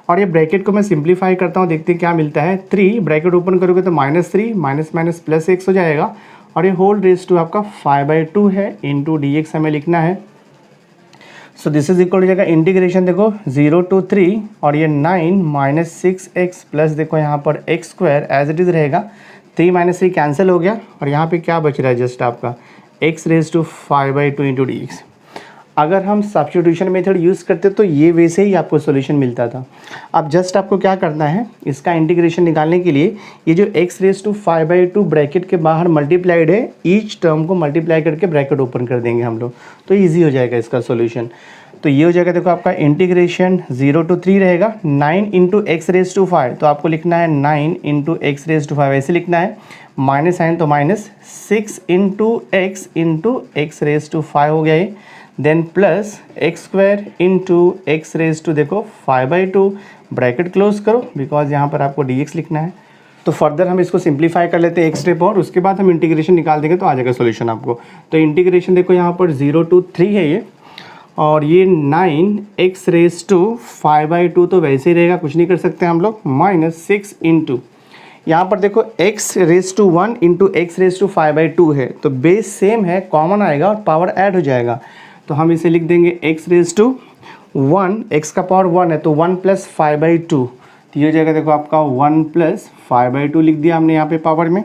Speaker 1: और ये ब्रैकेट को मैं सिंप्लीफाई करता हूँ, देखते हैं क्या मिलता है। 3 ब्रैकेट ओपन करोगे तो -3 माइनस माइनस प्लस x हो जाएगा, और ये होल रेज टू आपका 5/2 है इंटू डी एक्स हमें लिखना है। सो दिस इज इक्वल हो जाएगा इंटीग्रेशन देखो 0 to 3, और ये 9 माइनस 6x प्लस देखो यहाँ पर x square as it is रहेगा, 3 माइनस 3 कैंसिल हो गया, और यहाँ पे क्या बच रहा है जस्ट आपका x raise to 5/2 into D x. अगर हम सब्स्टिट्यूशन मेथड यूज़ करते तो ये वैसे ही आपको सॉल्यूशन मिलता था। अब जस्ट आपको क्या करना है, इसका इंटीग्रेशन निकालने के लिए ये जो x रेज टू 5/2 ब्रैकेट के बाहर मल्टीप्लाइड है, ईच टर्म को मल्टीप्लाई करके ब्रैकेट ओपन कर देंगे हम लोग, तो ईजी हो जाएगा इसका सॉल्यूशन। तो ये हो जाएगा देखो आपका इंटीग्रेशन 0 to 3 रहेगा, 9 इंटू एक्स रेज टू 5, तो आपको लिखना है 9 इंटू एक्स रेज टू 5 ऐसे लिखना है, माइनस साइन तो minus 6 into x raise to 5 हो गया ये, then plus x square into x raise to देखो 5/2, ब्रैकेट क्लोज करो बिकॉज यहाँ पर आपको dx लिखना है। तो फर्दर हम इसको सिंप्लीफाई कर लेते हैं एक स्टेप और, उसके बाद हम इंटीग्रेशन निकाल देंगे तो आ जाएगा सॉल्यूशन आपको। तो इंटीग्रेशन देखो यहाँ पर 0 to 3 है ये, और ये 9 एक्स रेज टू 5/2 तो वैसे ही रहेगा, कुछ नहीं कर सकते हम लोग, माइनस 6 इंटू यहाँ पर देखो x raise to 1 into x raise to 5/2 है, तो बेस सेम है, कॉमन आएगा और पावर ऐड हो जाएगा। तो हम इसे लिख देंगे x रेज टू 1, x का पावर 1 है तो 1 प्लस 5/2, तो ये हो जाएगा देखो आपका 1 प्लस 5/2 लिख दिया हमने यहाँ पे पावर में।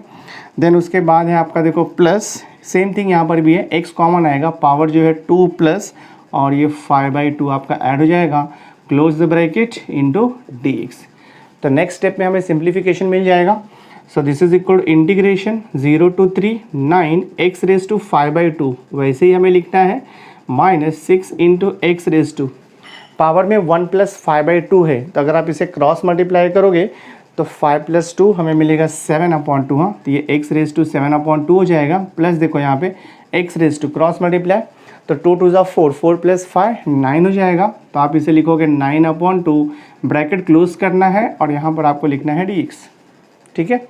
Speaker 1: देन उसके बाद है आपका देखो प्लस, सेम थिंग यहाँ पर भी है, x कॉमन आएगा, पावर जो है 2 प्लस और ये 5/2 आपका ऐड हो जाएगा, close the bracket into dx। तो नेक्स्ट स्टेप में हमें सिंप्लीफिकेशन मिल जाएगा। So this is equal integration 0 to 3 9 x raise to 5/2, वैसे ही हमें लिखना है minus 6 into x raise to, power में 1 प्लस 5/2 है, तो अगर आप इसे क्रॉस मल्टीप्लाई करोगे तो 5 प्लस 2 हमें मिलेगा 7/2। हाँ, तो ये एक्स रेज टू 7/2 हो जाएगा, प्लस देखो यहाँ पे x raise to cross multiply, तो 2 2 4, 4 प्लस 5 9 हो जाएगा, तो आप इसे लिखोगे 9/2, ब्रैकेट क्लोज करना है और यहाँ पर आपको लिखना है dx। ठीक है,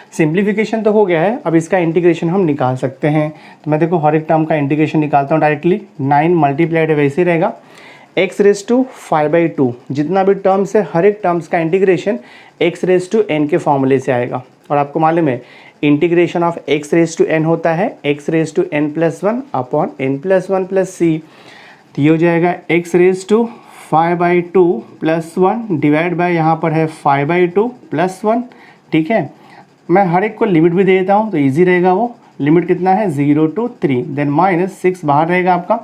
Speaker 1: सिंप्लीफिकेशन तो हो गया है, अब इसका इंटीग्रेशन हम निकाल सकते हैं। तो मैं देखो हर एक टर्म का इंटीग्रेशन निकालता हूँ डायरेक्टली, 9 मल्टीप्लाइड वैसे ही रहेगा, एक्स रेज टू 5/2, जितना भी टर्म्स है हर एक टर्म्स का integration x raise to N के फॉर्मूले से आएगा। और आपको मालूम है integration of X raise to N होता है X raise to N plus one upon N plus one plus C. तो ये हो जाएगा x raise to 5/2 plus 1 divide by यहाँ पर है 5/2 प्लस 1। ठीक है, मैं हर एक को लिमिट भी दे देता हूँ तो इजी रहेगा। वो लिमिट कितना है 0 to 3, देन -6 बाहर रहेगा आपका।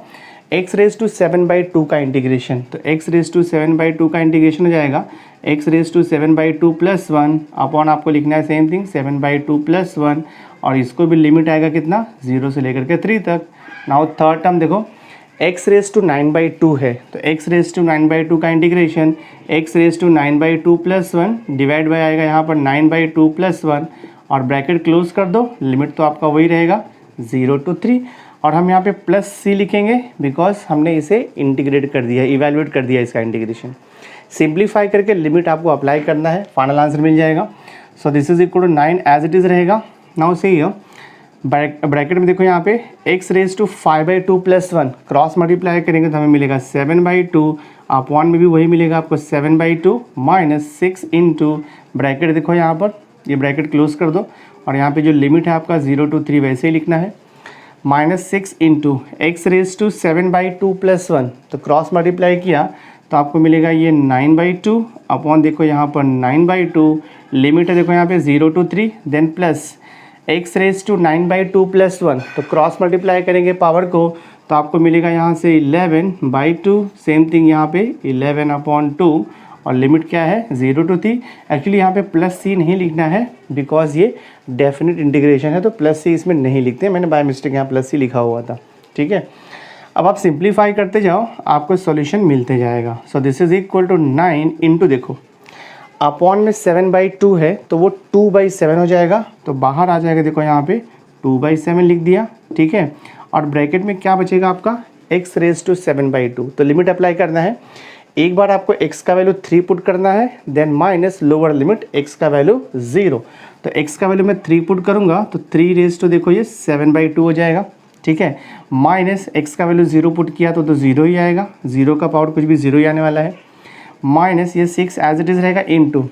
Speaker 1: एक्स रेज टू 7/2 का इंटीग्रेशन, तो एक्स रेज टू 7/2 का इंटीग्रेशन हो जाएगा x raise to 7/2 plus 1 upon आपको लिखना है सेम थिंग 7/2 प्लस 1, और इसको भी लिमिट आएगा कितना 0 से लेकर के 3 तक। नाउ थर्ड टर्म देखो एक्स रेज टू 9/2 है, तो एक्स रेज टू 9/2 का integration x raise to 9/2 plus 1 divide by आएगा यहाँ पर 9/2 प्लस 1, और ब्रैकेट क्लोज कर दो। लिमिट तो आपका वही रहेगा 0 to 3, और हम यहाँ पे प्लस सी लिखेंगे बिकॉज हमने इसे इंटीग्रेट कर दिया, इवेल्युएट कर दिया इसका इंटीग्रेशन। सिंप्लीफाई करके लिमिट आपको अप्लाई करना है, फाइनल आंसर मिल जाएगा। So this is equal to 9 as it is रहेगा। नाउ सी ब्रैकेट में देखो यहाँ पे x raise to 5/2 plus 1 cross multiply करेंगे तो हमें मिलेगा 7/2, अपॉन में भी वही मिलेगा आपको 7/2 -6 इंटू ब्रैकेट देखो यहाँ पर, ये ब्रैकेट क्लोज कर दो, और यहाँ पे जो लिमिट है आपका 0 to 3 वैसे ही लिखना है, -6 into x raise to 7/2 plus 1, तो क्रॉस मल्टीप्लाई किया तो आपको मिलेगा ये 9/2 अपॉन देखो यहाँ पर 9/2, लिमिट है देखो यहाँ पे 0 to 3, then plus x raise to 9/2 plus 1, तो क्रॉस मल्टीप्लाई करेंगे पावर को तो आपको मिलेगा यहाँ से 11/2, सेम थिंग यहाँ पे 11/2, और लिमिट क्या है 0 to 3। एक्चुअली यहाँ पे प्लस सी नहीं लिखना है बिकॉज ये डेफिनेट इंटीग्रेशन है, तो प्लस सी इसमें नहीं लिखते, मैंने बाय मिस्टेक यहाँ प्लस सी लिखा हुआ था। ठीक है, अब आप सिंप्लीफाई करते जाओ आपको सॉल्यूशन मिलते जाएगा। So this is equal to 9 into देखो अपॉन में 7/2 है तो वो 2/7 हो जाएगा, तो बाहर आ जाएगा देखो यहाँ पे 2/7 लिख दिया। ठीक है, और ब्रैकेट में क्या बचेगा आपका एक्स रेज टू 7/2, तो लिमिट अप्लाई करना है। एक बार आपको x का वैल्यू 3 पुट करना है, then minus lower limit x का वैल्यू 0, तो x का वैल्यू मैं 3 पुट करूँगा तो 3 रेज टू देखो ये 7/2 हो जाएगा। ठीक है, माइनस x का वैल्यू 0 पुट किया तो 0 ही आएगा, 0 का पावर कुछ भी 0 ही आने वाला है, माइनस ये 6 एज इट इज़ रहेगा इनटू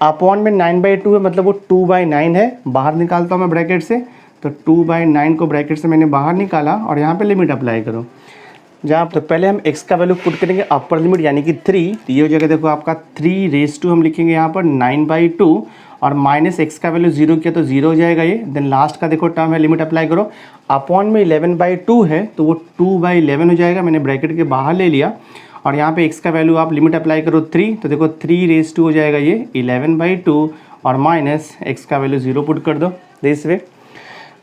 Speaker 1: अपॉन में 9/2 है, मतलब वो 2/9 है, बाहर निकालता हूँ मैं ब्रैकेट से, तो 2/9 को ब्रैकेट से मैंने बाहर निकाला, और यहाँ पे लिमिट अप्लाई करो जहाँ तो पहले हम x का वैल्यू पुट करेंगे अपर लिमिट यानी कि 3, तो ये हो जाएगा देखो आपका 3 रेज टू हम लिखेंगे यहाँ पर 9/2, और माइनस x का वैल्यू 0 किया तो 0 हो जाएगा ये, देन लास्ट का देखो टर्म है लिमिट अप्लाई करो, अपॉन में 11/2 है तो वो 2/11 हो जाएगा, मैंने ब्रैकेट के बाहर ले लिया, और यहाँ पे x का वैल्यू आप लिमिट अप्लाई करो 3, तो देखो 3 रेज टू हो जाएगा ये 11/2, और माइनस x का वैल्यू 0 पुट कर दो दिस वे।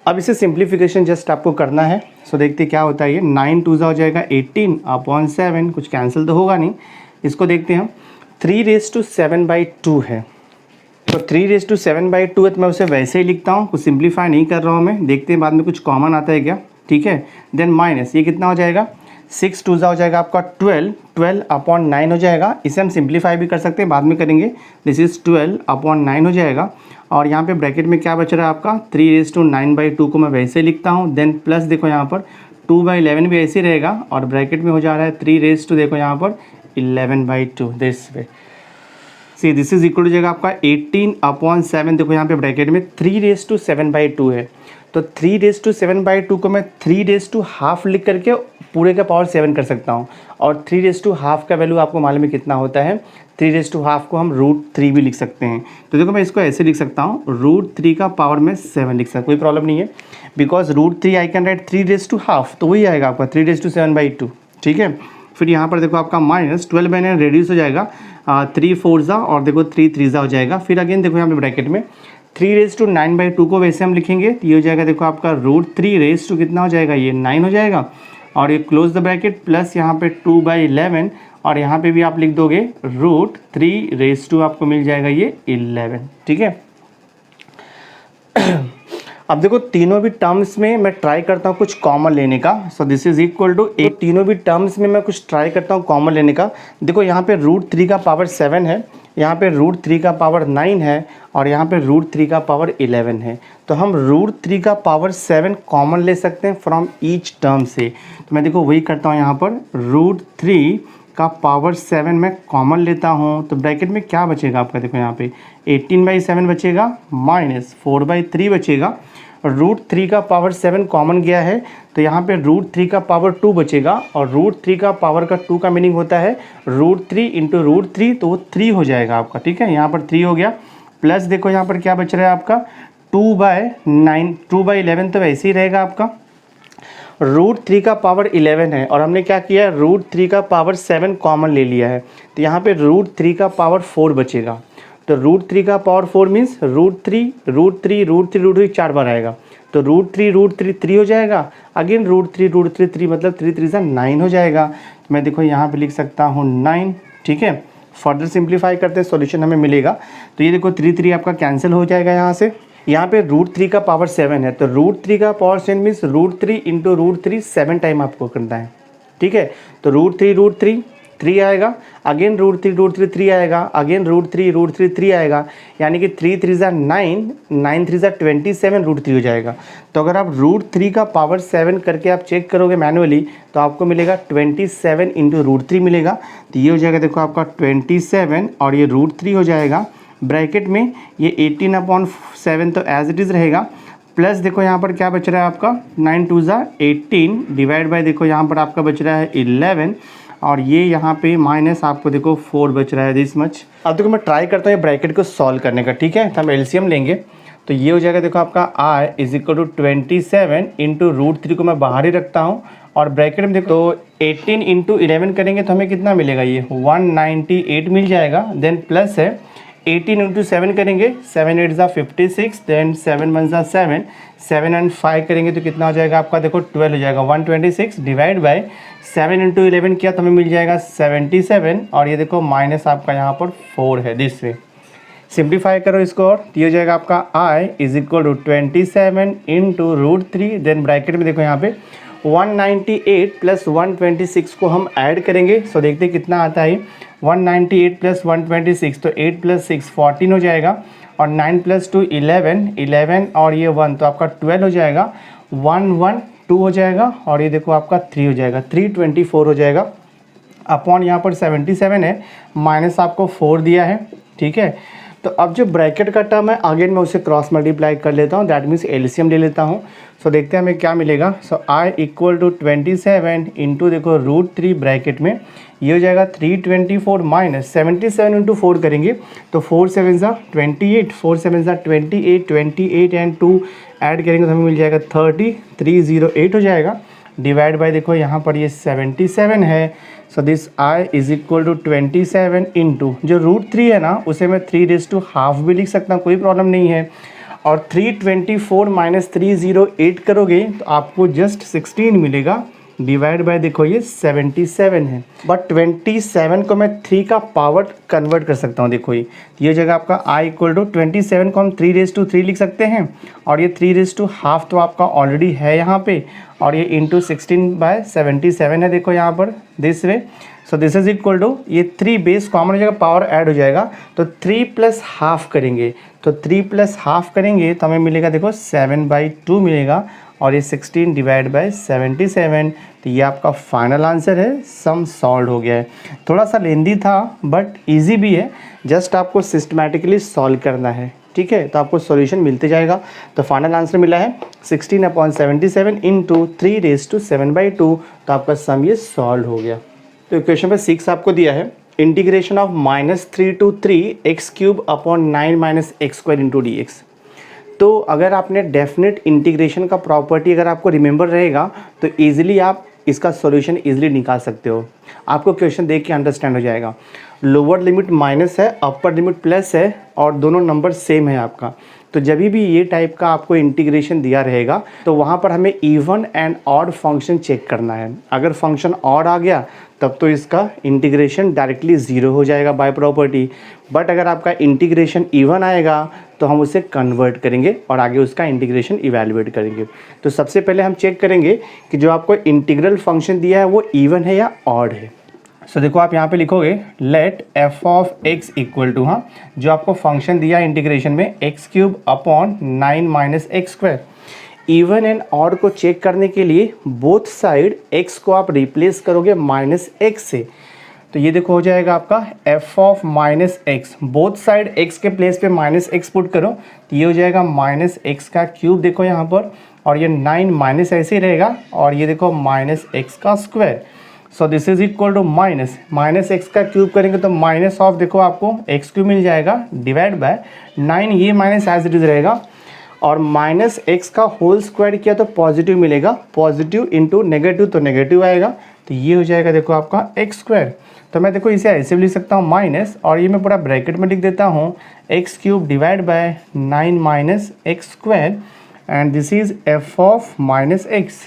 Speaker 1: अब इसे सिंप्लीफिकेशन जस्ट आपको करना है। सो देखते क्या होता है, ये 9 2 हो जाएगा 18 अपॉन 7, कुछ कैंसिल तो होगा नहीं, इसको देखते हैं हम। 3 रेज टू 7/2 है, तो 3 रेज टू 7/2 है तो मैं उसे वैसे ही लिखता हूँ, कुछ सिंप्लीफाई नहीं कर रहा हूँ मैं, देखते हैं बाद में कुछ कॉमन आता है क्या। ठीक है, देन माइनस ये कितना हो जाएगा 6 2 हो जाएगा आपका 12 अपॉन 9 हो जाएगा, इसे हम सिंप्लीफाई भी कर सकते हैं, बाद में करेंगे। दिस इज़ 12 अपॉन 9 हो जाएगा, और यहाँ पे ब्रैकेट में क्या बच रहा है आपका 3 रेज टू 9/2 को मैं वैसे ही लिखता हूँ, देन प्लस देखो यहाँ पर 2/11 भी ऐसे ही रहेगा, और ब्रैकेट में हो जा रहा है 3 रेज टू देखो यहाँ पर 11/2 this way. See this is equal हो जाएगा आपका 18 अपॉन 7, देखो यहाँ पे ब्रैकेट में 3 रेज टू 7/2 है, तो 3 रेज टू 7/2 को मैं 3 रेज टू हाफ लिख करके पूरे का पावर 7 कर सकता हूँ, और 3 रेज टू हाफ का वैल्यू आपको मालूम है कितना होता है, 3 रेज टू हाफ को हम √3 भी लिख सकते हैं, तो देखो मैं इसको ऐसे लिख सकता हूँ √3 का पावर में 7 लिख सकता हूँ, कोई प्रॉब्लम नहीं है, because √3 I can write 3 raise to half, तो वही आएगा आपका 3 रेज टू 7/2। ठीक है, फिर यहाँ पर देखो आपका माइनस 12/9 रेड्यूस हो जाएगा 3 4 और देखो 3 3 हो जाएगा, फिर अगेन देखो यहाँ पे ब्रैकेट में 3 रेज टू 9/2 को वैसे हम लिखेंगे, तो ये हो जाएगा देखो आपका √3 रेज टू कितना हो जाएगा ये 9 हो जाएगा, और ये क्लोज द ब्रैकेट प्लस यहाँ पे 2/11, और यहाँ पे भी आप लिख दोगे √3 रेज टू आपको मिल जाएगा ये 11। ठीक है, अब देखो तीनों भी टर्म्स में मैं ट्राई करता हूँ कुछ कॉमन लेने का। So this is equal to तीनों भी टर्म्स में मैं कुछ ट्राई करता हूँ कॉमन लेने का। देखो यहाँ पे √3 का पावर 7 है, यहाँ पे √3 का पावर 9 है और यहाँ पे √3 का पावर 11 है। तो हम √3 का पावर 7 कॉमन ले सकते हैं फ्रॉम ईच टर्म से। तो मैं देखो वही करता हूँ, यहाँ पर √3 का पावर 7 मैं कॉमन लेता हूँ। तो ब्रैकेट में क्या बचेगा आपका, देखो यहाँ पे 18/7 बचेगा माइनस 4/3 बचेगा। √3 का पावर 7 कॉमन गया है तो यहाँ पे √3 का पावर 2 बचेगा और √3 का पावर का 2 का मीनिंग होता है √3 इंटू √3, तो वो 3 हो जाएगा आपका। ठीक है, यहाँ पर 3 हो गया। प्लस देखो यहाँ पर क्या बच रहा है आपका 2/9, 2/11 तो वैसे ही रहेगा आपका। √3 का पावर 11 है और हमने क्या किया है, √3 का पावर 7 कॉमन ले लिया है। तो यहाँ पे √3 का पावर 4 बचेगा। तो √3 का पावर 4 मीन्स √3 4 बार आएगा। तो √3 3 हो जाएगा। अगेन √3 3 मतलब 3 3 9 हो जाएगा। तो मैं देखो यहाँ पे लिख सकता हूँ 9। ठीक है, फर्दर सिंप्लीफाई करते हैं, सॉल्यूशन हमें मिलेगा। तो ये देखो 3 3 आपका कैंसिल हो जाएगा यहाँ से। यहाँ पे √3 का पावर 7 है तो √3 का पावर 7 मीन्स √3 इंटू √3 7 टाइम आपको करना है। ठीक है, तो √3 3 आएगा, अगेन √3 3 आएगा, अगेन √3 3 आएगा, यानी कि 3 3 9, 9 3 27 √3 हो जाएगा। तो अगर आप √3 का पावर 7 करके आप चेक करोगे मैनुअली तो आपको मिलेगा 27 इंटू √3 मिलेगा। तो ये हो जाएगा देखो आपका 27 और ये √3 हो जाएगा। ब्रैकेट में ये 18/7 तो एज इट इज़ रहेगा। प्लस देखो यहाँ पर क्या बच रहा है आपका 9 2 18 डिवाइड बाय देखो यहाँ पर आपका बच रहा है 11 और ये यहाँ पे माइनस आपको देखो 4 बच रहा है दिस मच। अब देखो मैं ट्राई करता हूँ ये ब्रैकेट को सॉल्व करने का। ठीक है, तो हम एलसीएम लेंगे तो ये हो जाएगा देखो आपका I = 27 इंटू √3 को मैं बाहर ही रखता हूँ और ब्रैकेट में देखो तो 18 इंटू 11 करेंगे तो हमें कितना मिलेगा, ये 198 मिल जाएगा। देन प्लस है 18 इंटू 7 करेंगे, 7 8 56, देन 7 1 7, 7 एंड 5 करेंगे तो कितना हो जाएगा आपका देखो 12 हो जाएगा। 126 डिवाइड बाय 7 इंटू 11 किया तो हमें मिल जाएगा 77 और ये देखो माइनस आपका यहाँ पर 4 है दिस वे। सिंप्लीफाई करो इसको और ये हो जाएगा आपका I = 27 इंटू √3। देन ब्रैकेट में देखो यहाँ पे 198 प्लस 126 को हम ऐड करेंगे। सो देखते हैं कितना आता है। 198 प्लस 126 तो 8 प्लस 6 14 हो जाएगा और 9 प्लस 2 11 और ये 1 तो आपका 12 हो जाएगा। 1 1 2 हो जाएगा और ये देखो आपका 3 हो जाएगा, 324 हो जाएगा। अपॉन यहाँ पर 77 है, माइनस आपको 4 दिया है। ठीक है, तो अब जो ब्रैकेट का टर्म है अगेन मैं उसे क्रॉस मल्टीप्लाई कर लेता हूँ, दैट मीन्स एलसीएम ले लेता हूँ। सो देखते हैं हमें क्या मिलेगा। सो I = 27 इंटू देखो √3 ब्रैकेट में ये हो जाएगा 324 माइनस 77 इंटू 4 करेंगे तो 4 7 28, 4 7 28 एंड 2 ऐड करेंगे तो हमें मिल जाएगा 30, 308 हो जाएगा। डिवाइड बाय देखो यहाँ पर ये 77 है। सो दिस I = 27 इंटू जो √3 है ना उसे मैं 3½ भी लिख सकता हूँ, कोई प्रॉब्लम नहीं है। और 324 माइनस 308 करोगे तो आपको जस्ट 16 मिलेगा। डिवाइड बाय देखो ये 77 है, बट 27 को मैं 3 का पावर कन्वर्ट कर सकता हूँ। देखो ये जगह आपका I = 27 को हम 3³ लिख सकते हैं और ये 3½ तो आपका ऑलरेडी है यहाँ पे और ये इंटू 16/77 है देखो यहाँ पर this way. So this is equal to ये 3 बेस कॉमन हो जाएगा, पावर ऐड हो जाएगा तो 3 + ½ करेंगे तो 3 + ½ करेंगे तो हमें मिलेगा देखो 7/2 मिलेगा और ये 16 डिवाइड बाय 77। तो ये आपका फाइनल आंसर है। सम सॉल्व हो गया है। थोड़ा सा लेंदी था बट इजी भी है, जस्ट आपको सिस्टमैटिकली सॉल्व करना है। ठीक है, तो आपको सॉल्यूशन मिलते जाएगा। तो फाइनल आंसर मिला है 16/77 इंटू 3⁻⁷/2। तो आपका सम ये सॉल्व हो गया। तो इक्वेशन पे 6 आपको दिया है, integration of -3 to 3 x³ upon 9 - x² into dx। तो अगर आपने डेफिनेट इंटीग्रेशन का प्रॉपर्टी अगर आपको रिमेंबर रहेगा तो ईजिली आप इसका सॉल्यूशन ईजिली निकाल सकते हो। आपको क्वेश्चन देख के अंडरस्टैंड हो जाएगा। लोअर लिमिट माइनस है, अपर लिमिट प्लस है और दोनों नंबर सेम है आपका। तो जब भी ये टाइप का आपको इंटीग्रेशन दिया रहेगा तो वहाँ पर हमें even and odd function check करना है। अगर फंक्शन ऑड आ गया तब तो इसका इंटीग्रेशन डायरेक्टली 0 हो जाएगा बाय प्रॉपर्टी। बट अगर आपका इंटीग्रेशन इवन आएगा तो हम उसे कन्वर्ट करेंगे और आगे उसका इंटीग्रेशन इवैल्यूएट करेंगे। तो सबसे पहले हम चेक करेंगे कि जो आपको इंटीग्रल फंक्शन दिया है वो इवन है या ऑड है। सो देखो आप यहाँ पे लिखोगे let f of x equal to, हाँ जो आपको फंक्शन दिया इंटीग्रेशन में x cube upon 9 minus x square. Even and odd को चेक करने के लिए बोथ साइड एक्स को आप रिप्लेस करोगे माइनस एक्स से, तो ये देखो हो जाएगा आपका f of minus x. Both side x के प्लेस पे माइनस एक्स पुट करो तो ये हो जाएगा माइनस एक्स का क्यूब देखो यहाँ पर, और ये 9 माइनस ऐसे ही रहेगा, और ये देखो माइनस एक्स का square. So this is equal to minus x का क्यूब करेंगे तो माइनस ऑफ देखो आपको एक्स क्यूब मिल जाएगा डिवाइड बाय 9, ये माइनस एज इट इज रहेगा, और माइनस एक्स का होल स्क्वायर किया तो पॉजिटिव मिलेगा, पॉजिटिव इंटू नेगेटिव तो नेगेटिव आएगा, तो ये हो जाएगा देखो आपका एक्स स्क्वायर। तो मैं देखो इसे ऐसे भी लिख सकता हूँ माइनस, और ये मैं पूरा ब्रैकेट में लिख देता हूँ x cube divide by 9 minus x square, and this is f of minus x.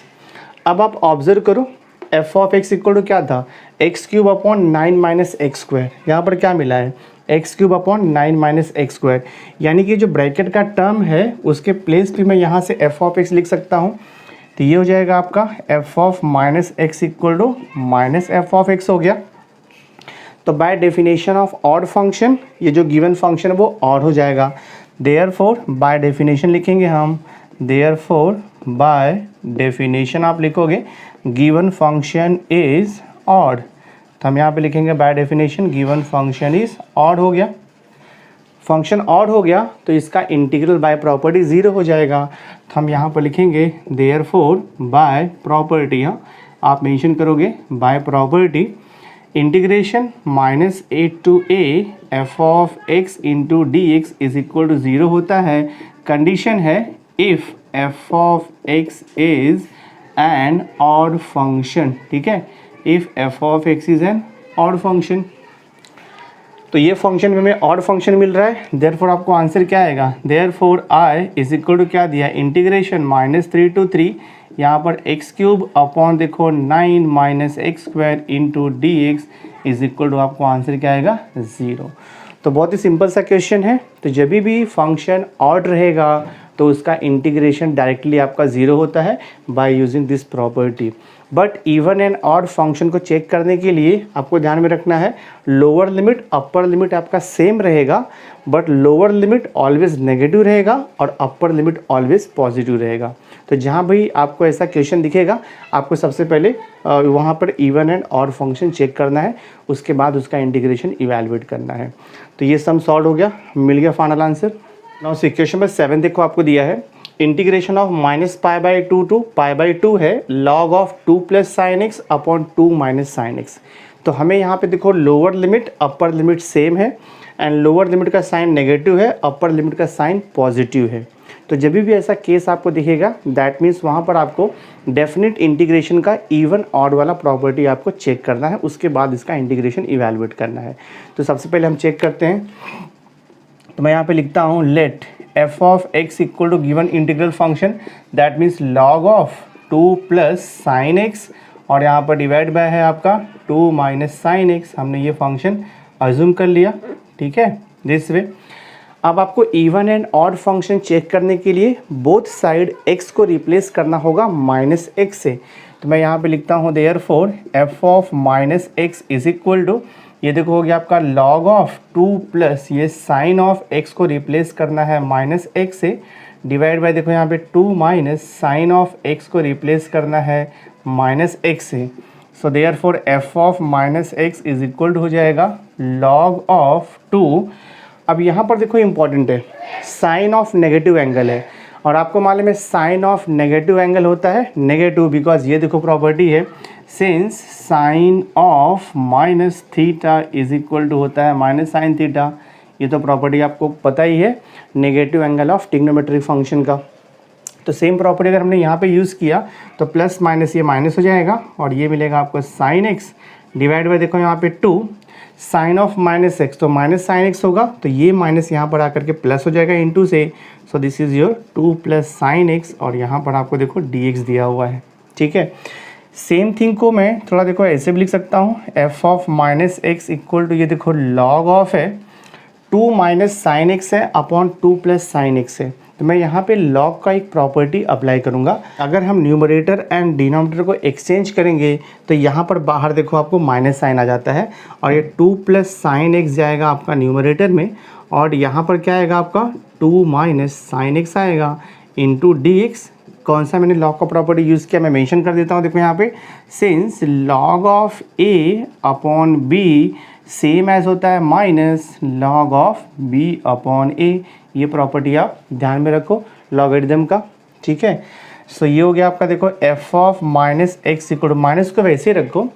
Speaker 1: अब आप ऑब्जर्व करो f of x equal to क्या था, x cube upon 9 minus x square. यहाँ पर क्या मिला है, x cube upon 9 minus x square, यानी कि जो ब्रैकेट का टर्म है उसके प्लेस पे मैं यहाँ से एफ ऑफ एक्स लिख सकता हूँ, तो ये हो जाएगा आपका f of minus x equal to minus f of x हो गया। तो by definition of odd function ये जो गिवन फंक्शन है वो ऑड हो जाएगा, देयरफॉर बाय डेफिनेशन लिखेंगे हम, देयरफॉर बाय डेफिनेशन आप लिखोगे गिवन फंक्शन इज ऑड, तो हम यहाँ पे लिखेंगे by definition given function is odd हो गया। फंक्शन ऑड हो गया तो इसका इंटीग्रल बाय प्रॉपर्टी 0 हो जाएगा, तो हम यहाँ पर लिखेंगे देयरफॉर बाय प्रॉपर्टी, हाँ आप मेंशन करोगे by property integration minus a to a f of x into D x is equal to 0 होता है। कंडीशन है if f of x is an odd function, ठीक है, if f of x is an odd function. तो ये function में हमें odd function मिल रहा है, देयरफॉर आपको आंसर क्या आएगा, therefore I is equal to क्या दिया, इंटीग्रेशन माइनस 3 to 3, यहाँ पर एक्स क्यूब अपॉन देखो 9 minus x square into D x is equal to आपको आंसर क्या आएगा 0। तो बहुत ही सिंपल सा क्वेश्चन है। तो जब भी फंक्शन ऑड रहेगा तो उसका इंटीग्रेशन डायरेक्टली आपका 0 होता है by using this property. But even and odd function को चेक करने के लिए आपको ध्यान में रखना है लोअर लिमिट अपर लिमिट आपका सेम रहेगा, but lower limit always negative रहेगा और अपर लिमिट ऑलवेज पॉजिटिव रहेगा। तो जहाँ भी आपको ऐसा क्वेश्चन दिखेगा आपको सबसे पहले वहाँ पर even and odd function check करना है, उसके बाद उसका इंटीग्रेशन इवैल्यूएट करना है। तो ये सम सॉल्व हो गया, मिल गया final answer. Now question number 7 देखो आपको दिया है integration of minus pi by 2 to pi by 2 है log of 2 plus sine x upon 2 minus sine x. तो हमें यहाँ पे देखो lower limit upper limit same है, एंड लोअर लिमिट का साइन नेगेटिव है, अपर लिमिट का साइन पॉजिटिव है। तो जब भी ऐसा केस आपको दिखेगा दैट मीन्स वहाँ पर आपको डेफिनेट इंटीग्रेशन का इवन ऑड वाला प्रॉपर्टी आपको चेक करना है, उसके बाद इसका इंटीग्रेशन इवैल्यूएट करना है। तो सबसे पहले हम चेक करते हैं, तो मैं यहाँ पे लिखता हूँ let f of x equal to given integral function that means log of 2 plus sine x, और यहाँ पर डिवाइड बाय है आपका 2 माइनस साइन एक्स। हमने ये फंक्शन अज्यूम कर लिया, ठीक है, दिस वे। अब आपको even and odd function check करने के लिए बोथ साइड x को रिप्लेस करना होगा माइनस एक्स से। तो मैं यहाँ पे लिखता हूँ therefore f of minus x is equal to, ये देखो हो गया आपका लॉग ऑफ 2 प्लस ये साइन ऑफ x को रिप्लेस करना है माइनस एक्स से, डिवाइड बाय देखो यहाँ पे 2 माइनस साइन ऑफ x को रिप्लेस करना है माइनस एक्स से। So therefore f of minus x is equal to हो जाएगा लॉग ऑफ 2। अब यहाँ पर देखो इंपॉर्टेंट है साइन ऑफ नेगेटिव एंगल है, और आपको मालूम है साइन ऑफ नेगेटिव एंगल होता है नेगेटिव, बिकॉज ये देखो प्रॉपर्टी है since sine of minus theta is equal to होता है माइनस साइन थीटा। ये तो प्रॉपर्टी आपको पता ही है negative angle of trigonometric function का। तो सेम प्रॉपर्टी अगर हमने यहाँ पे यूज़ किया तो प्लस माइनस ये माइनस हो जाएगा, और ये मिलेगा आपको साइन एक्स डिवाइड बाय देखो यहाँ पे 2 साइन ऑफ माइनस एक्स, तो माइनस साइन एक्स होगा, तो ये माइनस यहाँ पर आकर के प्लस हो जाएगा इंटू से। So this is your 2 plus sine x, और यहाँ पर आपको देखो डी एक्स दिया हुआ है, ठीक है। सेम थिंग को मैं थोड़ा देखो ऐसे भी लिख सकता हूँ f of minus x equal to ये देखो लॉग ऑफ है 2 माइनस साइन एक्स है अपॉन 2 प्लस साइन एक्स है। तो मैं यहाँ पे लॉग का एक प्रॉपर्टी अप्लाई करूँगा। अगर हम न्यूमरेटर एंड डिनोमिनेटर को एक्सचेंज करेंगे तो यहाँ पर बाहर देखो आपको माइनस साइन आ जाता है और ये 2 प्लस साइन एक्स जाएगा आपका न्यूमरेटर में और यहाँ पर क्या आएगा आपका 2 माइनस साइन एक्स आएगा इंटू डी एक्स। कौन सा मैंने लॉग का प्रॉपर्टी यूज़ किया मैं मेंशन कर देता हूँ। देखो यहाँ पे since log of A upon B same as होता है minus log of B upon A, ये प्रॉपर्टी आप ध्यान में रखो लॉगरिथम का, ठीक है। सो ये हो गया आपका देखो F of minus x equal to, minus को वैसे ही रखो,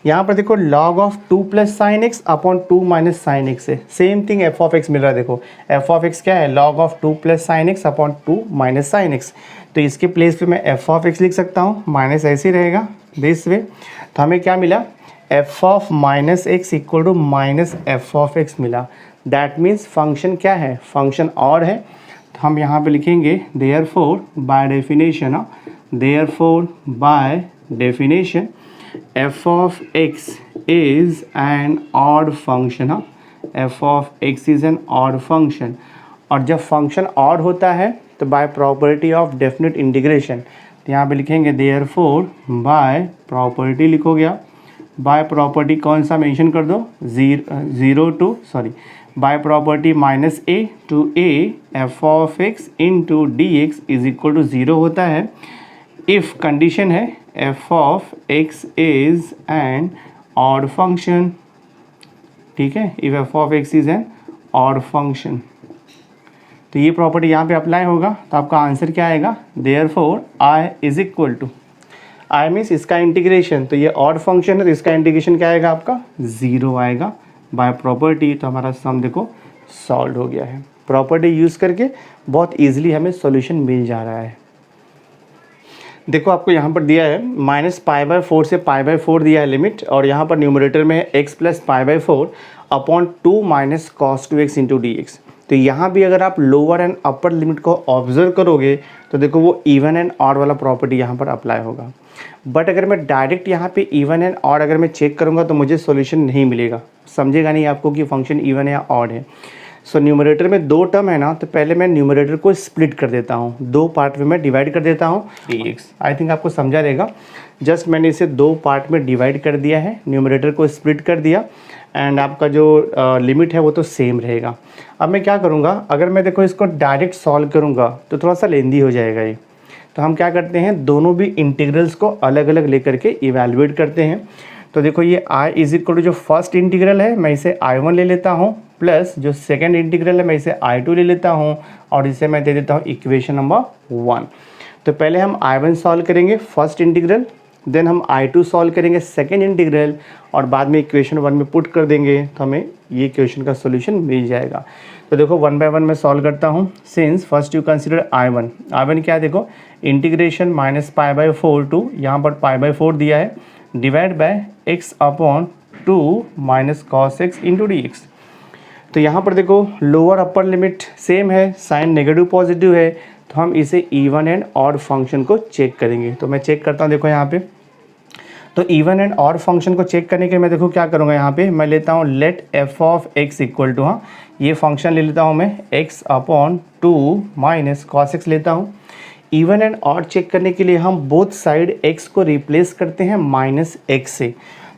Speaker 1: यहाँ पर देखो log of 2 plus sine x upon 2 minus sine x है, same thing F of X मिल रहा है। देखो एफ ऑफ एक्स क्या है, log of 2 plus sine x upon 2 minus sine x. तो इसके प्लेस पे मैं एफ ऑफ एक्स लिख सकता हूँ, माइनस ऐसे ही रहेगा दिस वे। तो हमें क्या मिला, f of minus x equal to minus f of x मिला। दैट मीन्स फंक्शन क्या है, फंक्शन और है। तो हम यहाँ पे लिखेंगे therefore by definition, therefore by definition f of x is an odd function, f of x is an odd function। और जब फंक्शन ऑड होता है तो by property of definite integration, तो यहाँ पे लिखेंगे देयरफॉर बाय प्रॉपर्टी लिखोगे आप, बाय प्रॉपर्टी कौन सा मेंशन कर दो, zero to sorry by property minus a to a f of x into d x is equal to zero होता है इफ़ कंडीशन है f of x is an odd function, ठीक है, if f of x is an odd function। तो ये property यहाँ पे apply होगा तो आपका आंसर क्या आएगा, therefore I is equal to, I means इसका इंटीग्रेशन, तो ये ऑड फंक्शन है तो इसका इंटीग्रेशन क्या आएगा आपका 0 आएगा बाय प्रॉपर्टी। तो हमारा सम देखो सॉल्व हो गया है, प्रॉपर्टी यूज़ करके बहुत ईजिली हमें सॉल्यूशन मिल जा रहा है। देखो आपको यहाँ पर दिया है माइनस पाई बाय 4 से पाई बाय 4 दिया है लिमिट, और यहाँ पर न्यूमरेटर में है x plus pi by 4 upon 2 minus cos 2x into D x. तो यहाँ भी अगर आप लोअर एंड अपर लिमिट को ऑब्जर्व करोगे तो देखो वो इवन एंड ऑड वाला प्रॉपर्टी यहाँ पर अप्लाई होगा। बट अगर मैं डायरेक्ट यहाँ पे इवन एंड ऑड अगर मैं चेक करूँगा तो मुझे सॉल्यूशन नहीं मिलेगा, समझेगा नहीं आपको कि फंक्शन इवन या ऑड है। सो न्यूमरेटर में 2 टर्म है ना, तो पहले मैं न्यूमरेटर को स्प्लिट कर देता हूँ, 2 पार्ट में मैं डिवाइड कर देता हूँ dx। आई थिंक आपको समझा रहेगा, जस्ट मैंने इसे 2 पार्ट में डिवाइड कर दिया है, न्यूमरेटर को स्प्लिट कर दिया एंड आपका जो लिमिट है वो तो सेम रहेगा। अब मैं क्या करूँगा, अगर मैं देखो इसको डायरेक्ट सॉल्व करूँगा तो थोड़ा सा लेंदी हो जाएगा ये, तो हम क्या करते हैं दोनों भी इंटीग्रल्स को अलग अलग लेकर के इवेलुएट करते हैं। तो देखो ये i इज इक्वल टू जो फर्स्ट इंटीग्रल है मैं इसे I1 ले लेता हूँ, प्लस जो सेकंड इंटीग्रल है मैं इसे I2 ले लेता हूँ और इसे मैं दे देता हूँ इक्वेशन नंबर 1। तो पहले हम I1 सॉल्व करेंगे फर्स्ट इंटीग्रल, देन हम I2 सॉल्व करेंगे सेकंड इंटीग्रल और बाद में इक्वेशन 1 में पुट कर देंगे तो हमें ये इक्वेशन का सोल्यूशन मिल जाएगा। तो देखो 1 बाय 1 मैं सॉल्व करता हूँ। Since first you consider I1 क्या है, देखो integration minus pi by 4 to यहाँ पर पाई बाय 4 दिया है divide by x upon 2 minus cos x into D x. तो यहाँ पर देखो लोअर अपर लिमिट सेम है, साइन नेगेटिव पॉजिटिव है, तो हम इसे इवन एंड ऑड फंक्शन को चेक करेंगे। तो मैं चेक करता हूँ देखो यहाँ पे, तो इवन एंड ऑड फंक्शन को चेक करने के मैं देखो क्या करूँगा, यहाँ पे मैं लेता हूँ let f of x equal to, हाँ ये फंक्शन ले लेता हूँ मैं x upon 2 minus cos x लेता हूँ। इवन एंड ऑड चेक करने के लिए हम बोथ साइड x को रिप्लेस करते हैं माइनस एक्स से,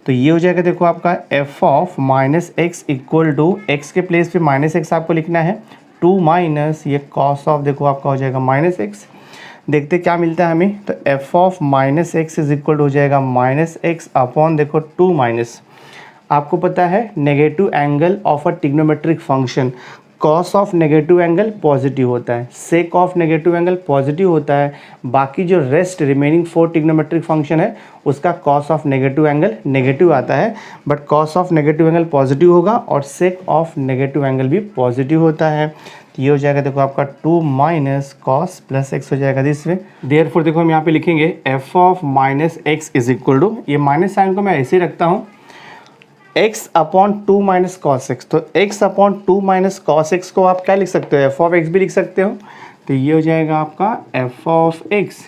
Speaker 1: तो ये हो जाएगा देखो आपका f of minus x equal to x के प्लेस पे माइनस एक्स आपको लिखना है 2 माइनस ये कॉस ऑफ देखो आपका हो जाएगा माइनस एक्स। देखते क्या मिलता है हमें, तो f of minus x is equal हो जाएगा माइनस एक्स अपॉन देखो 2 माइनस, आपको पता है negative angle of a trigonometric function cos of negative angle positive होता है, sake of negative angle positive होता है, बाकी जो रेस्ट रिमेनिंग 4 ट्रिग्नोमेट्रिक फंक्शन है उसका cos of negative angle negative आता है, but cos of negative angle positive होगा और सेक ऑफ नेगेटिव एंगल भी पॉजिटिव होता है। तो ये हो जाएगा देखो आपका 2 माइनस कॉस प्लस एक्स हो जाएगा दिस वे। देयरफॉर देखो हम यहाँ पे लिखेंगे f of minus x is equal to, ये माइनस साइन को मैं ऐसे ही रखता हूँ, x upon 2 minus cos x. तो x upon 2 minus cos x को आप क्या लिख सकते हो, एफ ऑफ एक्स भी लिख सकते हो। तो ये हो जाएगा आपका एफ ऑफ एक्स।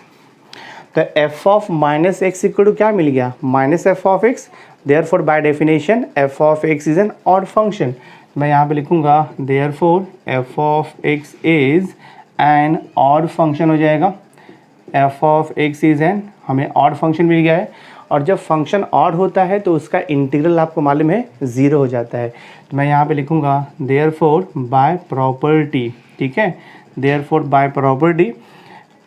Speaker 1: तो f of minus x equal to क्या मिल गया, minus f of x. Therefore by definition f of x is an odd function. मैं यहाँ पे लिखूँगा therefore f of x is an odd function हो जाएगा। F of x is an, हमें ऑड फंक्शन मिल गया है, और जब फंक्शन ऑड होता है तो उसका इंटीग्रल आपको मालूम है 0 हो जाता है। तो मैं यहाँ पे लिखूँगा देयरफॉर बाय प्रॉपर्टी, ठीक है, therefore by property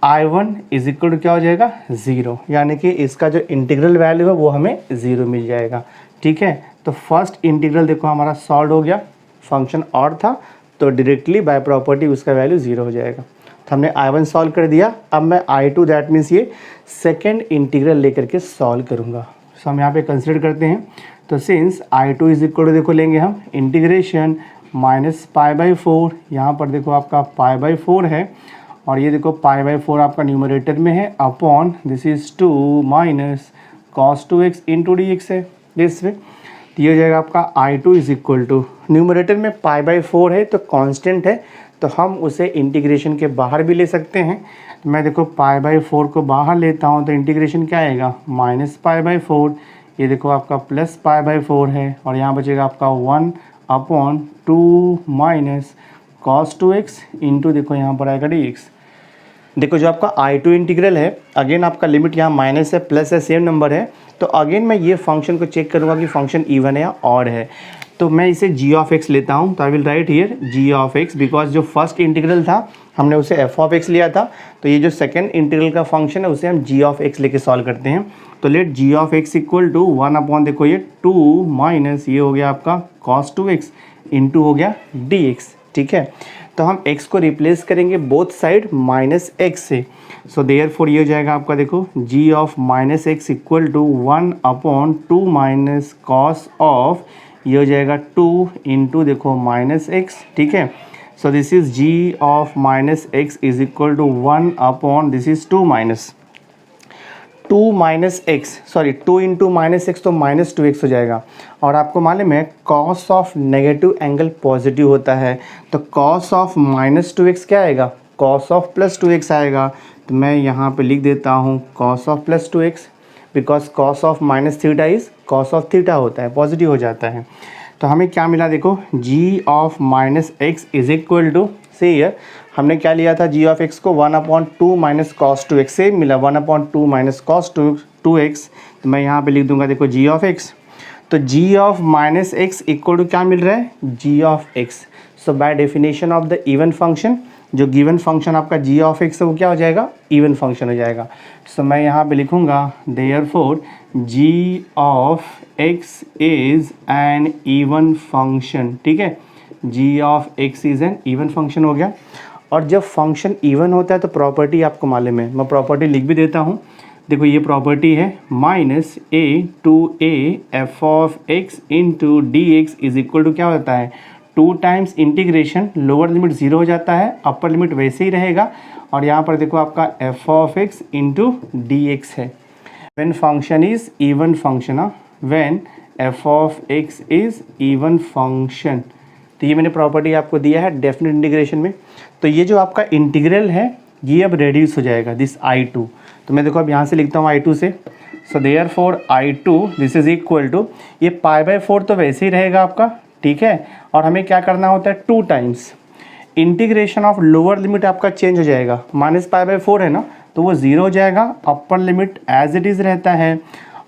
Speaker 1: I1 is equal to क्या हो जाएगा 0, यानी कि इसका जो इंटीग्रल वैल्यू है वो हमें 0 मिल जाएगा, ठीक है। तो फर्स्ट इंटीग्रल देखो हमारा सॉल्व हो गया, फंक्शन ऑड था तो डायरेक्टली बाय प्रॉपर्टी उसका वैल्यू 0 हो जाएगा। तो हमने I1 सॉल्व कर दिया। अब मैं I2 दैट मीन्स ये सेकेंड इंटीग्रल लेकर के सॉल्व करूँगा। सो हम यहाँ पे कंसिडर करते हैं। तो since I2 is equal to देखो लेंगे हम इंटीग्रेशन -π/4, यहाँ पर देखो आपका π/4 है, और ये देखो π/4 आपका न्यूमरेटर में है, upon this is 2 minus cos 2x into dx है दिस में। तो ये हो जाएगा आपका I2 is equal to, numerator में π/4 है तो कांस्टेंट है, तो हम उसे इंटीग्रेशन के बाहर भी ले सकते हैं। तो मैं देखो π/4 को बाहर लेता हूँ तो इंटीग्रेशन क्या आएगा -π/4, ये देखो आपका प्लस π/4 है, और यहाँ बचेगा आपका 1/2 माइनस cos 2x इंटू देखो यहाँ पर आएगा dx। देखो जो आपका I2 इंटीग्रल है, अगेन आपका लिमिट यहाँ माइनस है प्लस है, सेम नंबर है, तो अगेन मैं ये फंक्शन को चेक करूँगा कि फंक्शन इवन है या ऑड है। तो मैं इसे g ऑफ x लेता हूँ, तो I will write here g of x, because जो फर्स्ट इंटीग्रल था हमने उसे f ऑफ x लिया था, तो ये जो सेकंड इंटीग्रल का फंक्शन है उसे हम g ऑफ x लेके सॉल्व करते हैं। तो let g of x equal to 1/, देखो ये 2 माइनस ये हो गया आपका cos 2x इंटू हो गया dx, ठीक है। तो हम x को रिप्लेस करेंगे बोथ साइड -x से, सो देयरफॉर ये हो जाएगा आपका देखो g of -x equal to 1/2 minus cos of, ये हो जाएगा 2 इंटू देखो -x, ठीक है। So this is g of -x is equal to 1/, this is 2 into -x तो -2x हो जाएगा। और आपको मालूम है cos of negative angle positive होता है, तो कॉस ऑफ -2x क्या आएगा, कॉस ऑफ +2x आएगा। तो मैं यहाँ पे लिख देता हूँ cos of +2x, because cos of -θ is cos of theta होता है, पॉजिटिव हो जाता है। तो हमें क्या मिला देखो g of -x is equal to, से हियर हमने क्या लिया था g ऑफ x को 1/2 माइनस cos 2x से मिला 1/2 माइनस cos 2x। तो मैं यहाँ पे लिख दूंगा देखो g ऑफ x, तो g of -x equal to क्या मिल रहा है g of x। So by definition of the even function, जो गिवन फंक्शन आपका g ऑफ x है वो क्या हो जाएगा, इवन फंक्शन हो जाएगा। सो मैं यहाँ पे लिखूँगा therefore g of x is an even function, ठीक है, g of x is an even function हो गया। और जब फंक्शन इवन होता है तो प्रॉपर्टी आपको मालूम है, मैं प्रॉपर्टी लिख भी देता हूँ। देखो ये प्रॉपर्टी है -a to a f of x into dx is equal to क्या होता है 2 टाइम्स इंटीग्रेशन, लोअर लिमिट 0 हो जाता है, अपर लिमिट वैसे ही रहेगा, और यहाँ पर देखो आपका f of x into dx है। When function is even function, when f of x is even function, तो ये मैंने प्रॉपर्टी आपको दिया है डेफिनेट इंटीग्रेशन में। तो ये जो आपका इंटीग्रल है ये अब रेड्यूस हो जाएगा दिस I2। तो मैं देखो अब यहाँ से लिखता हूँ I2 से, so therefore I2 this is equal to, ये π/4 तो वैसे ही रहेगा आपका, ठीक है, और हमें क्या करना होता है 2 times integration of lower limit आपका चेंज हो जाएगा, -π/4 है ना, तो वो 0 हो जाएगा, upper limit as it is रहता है,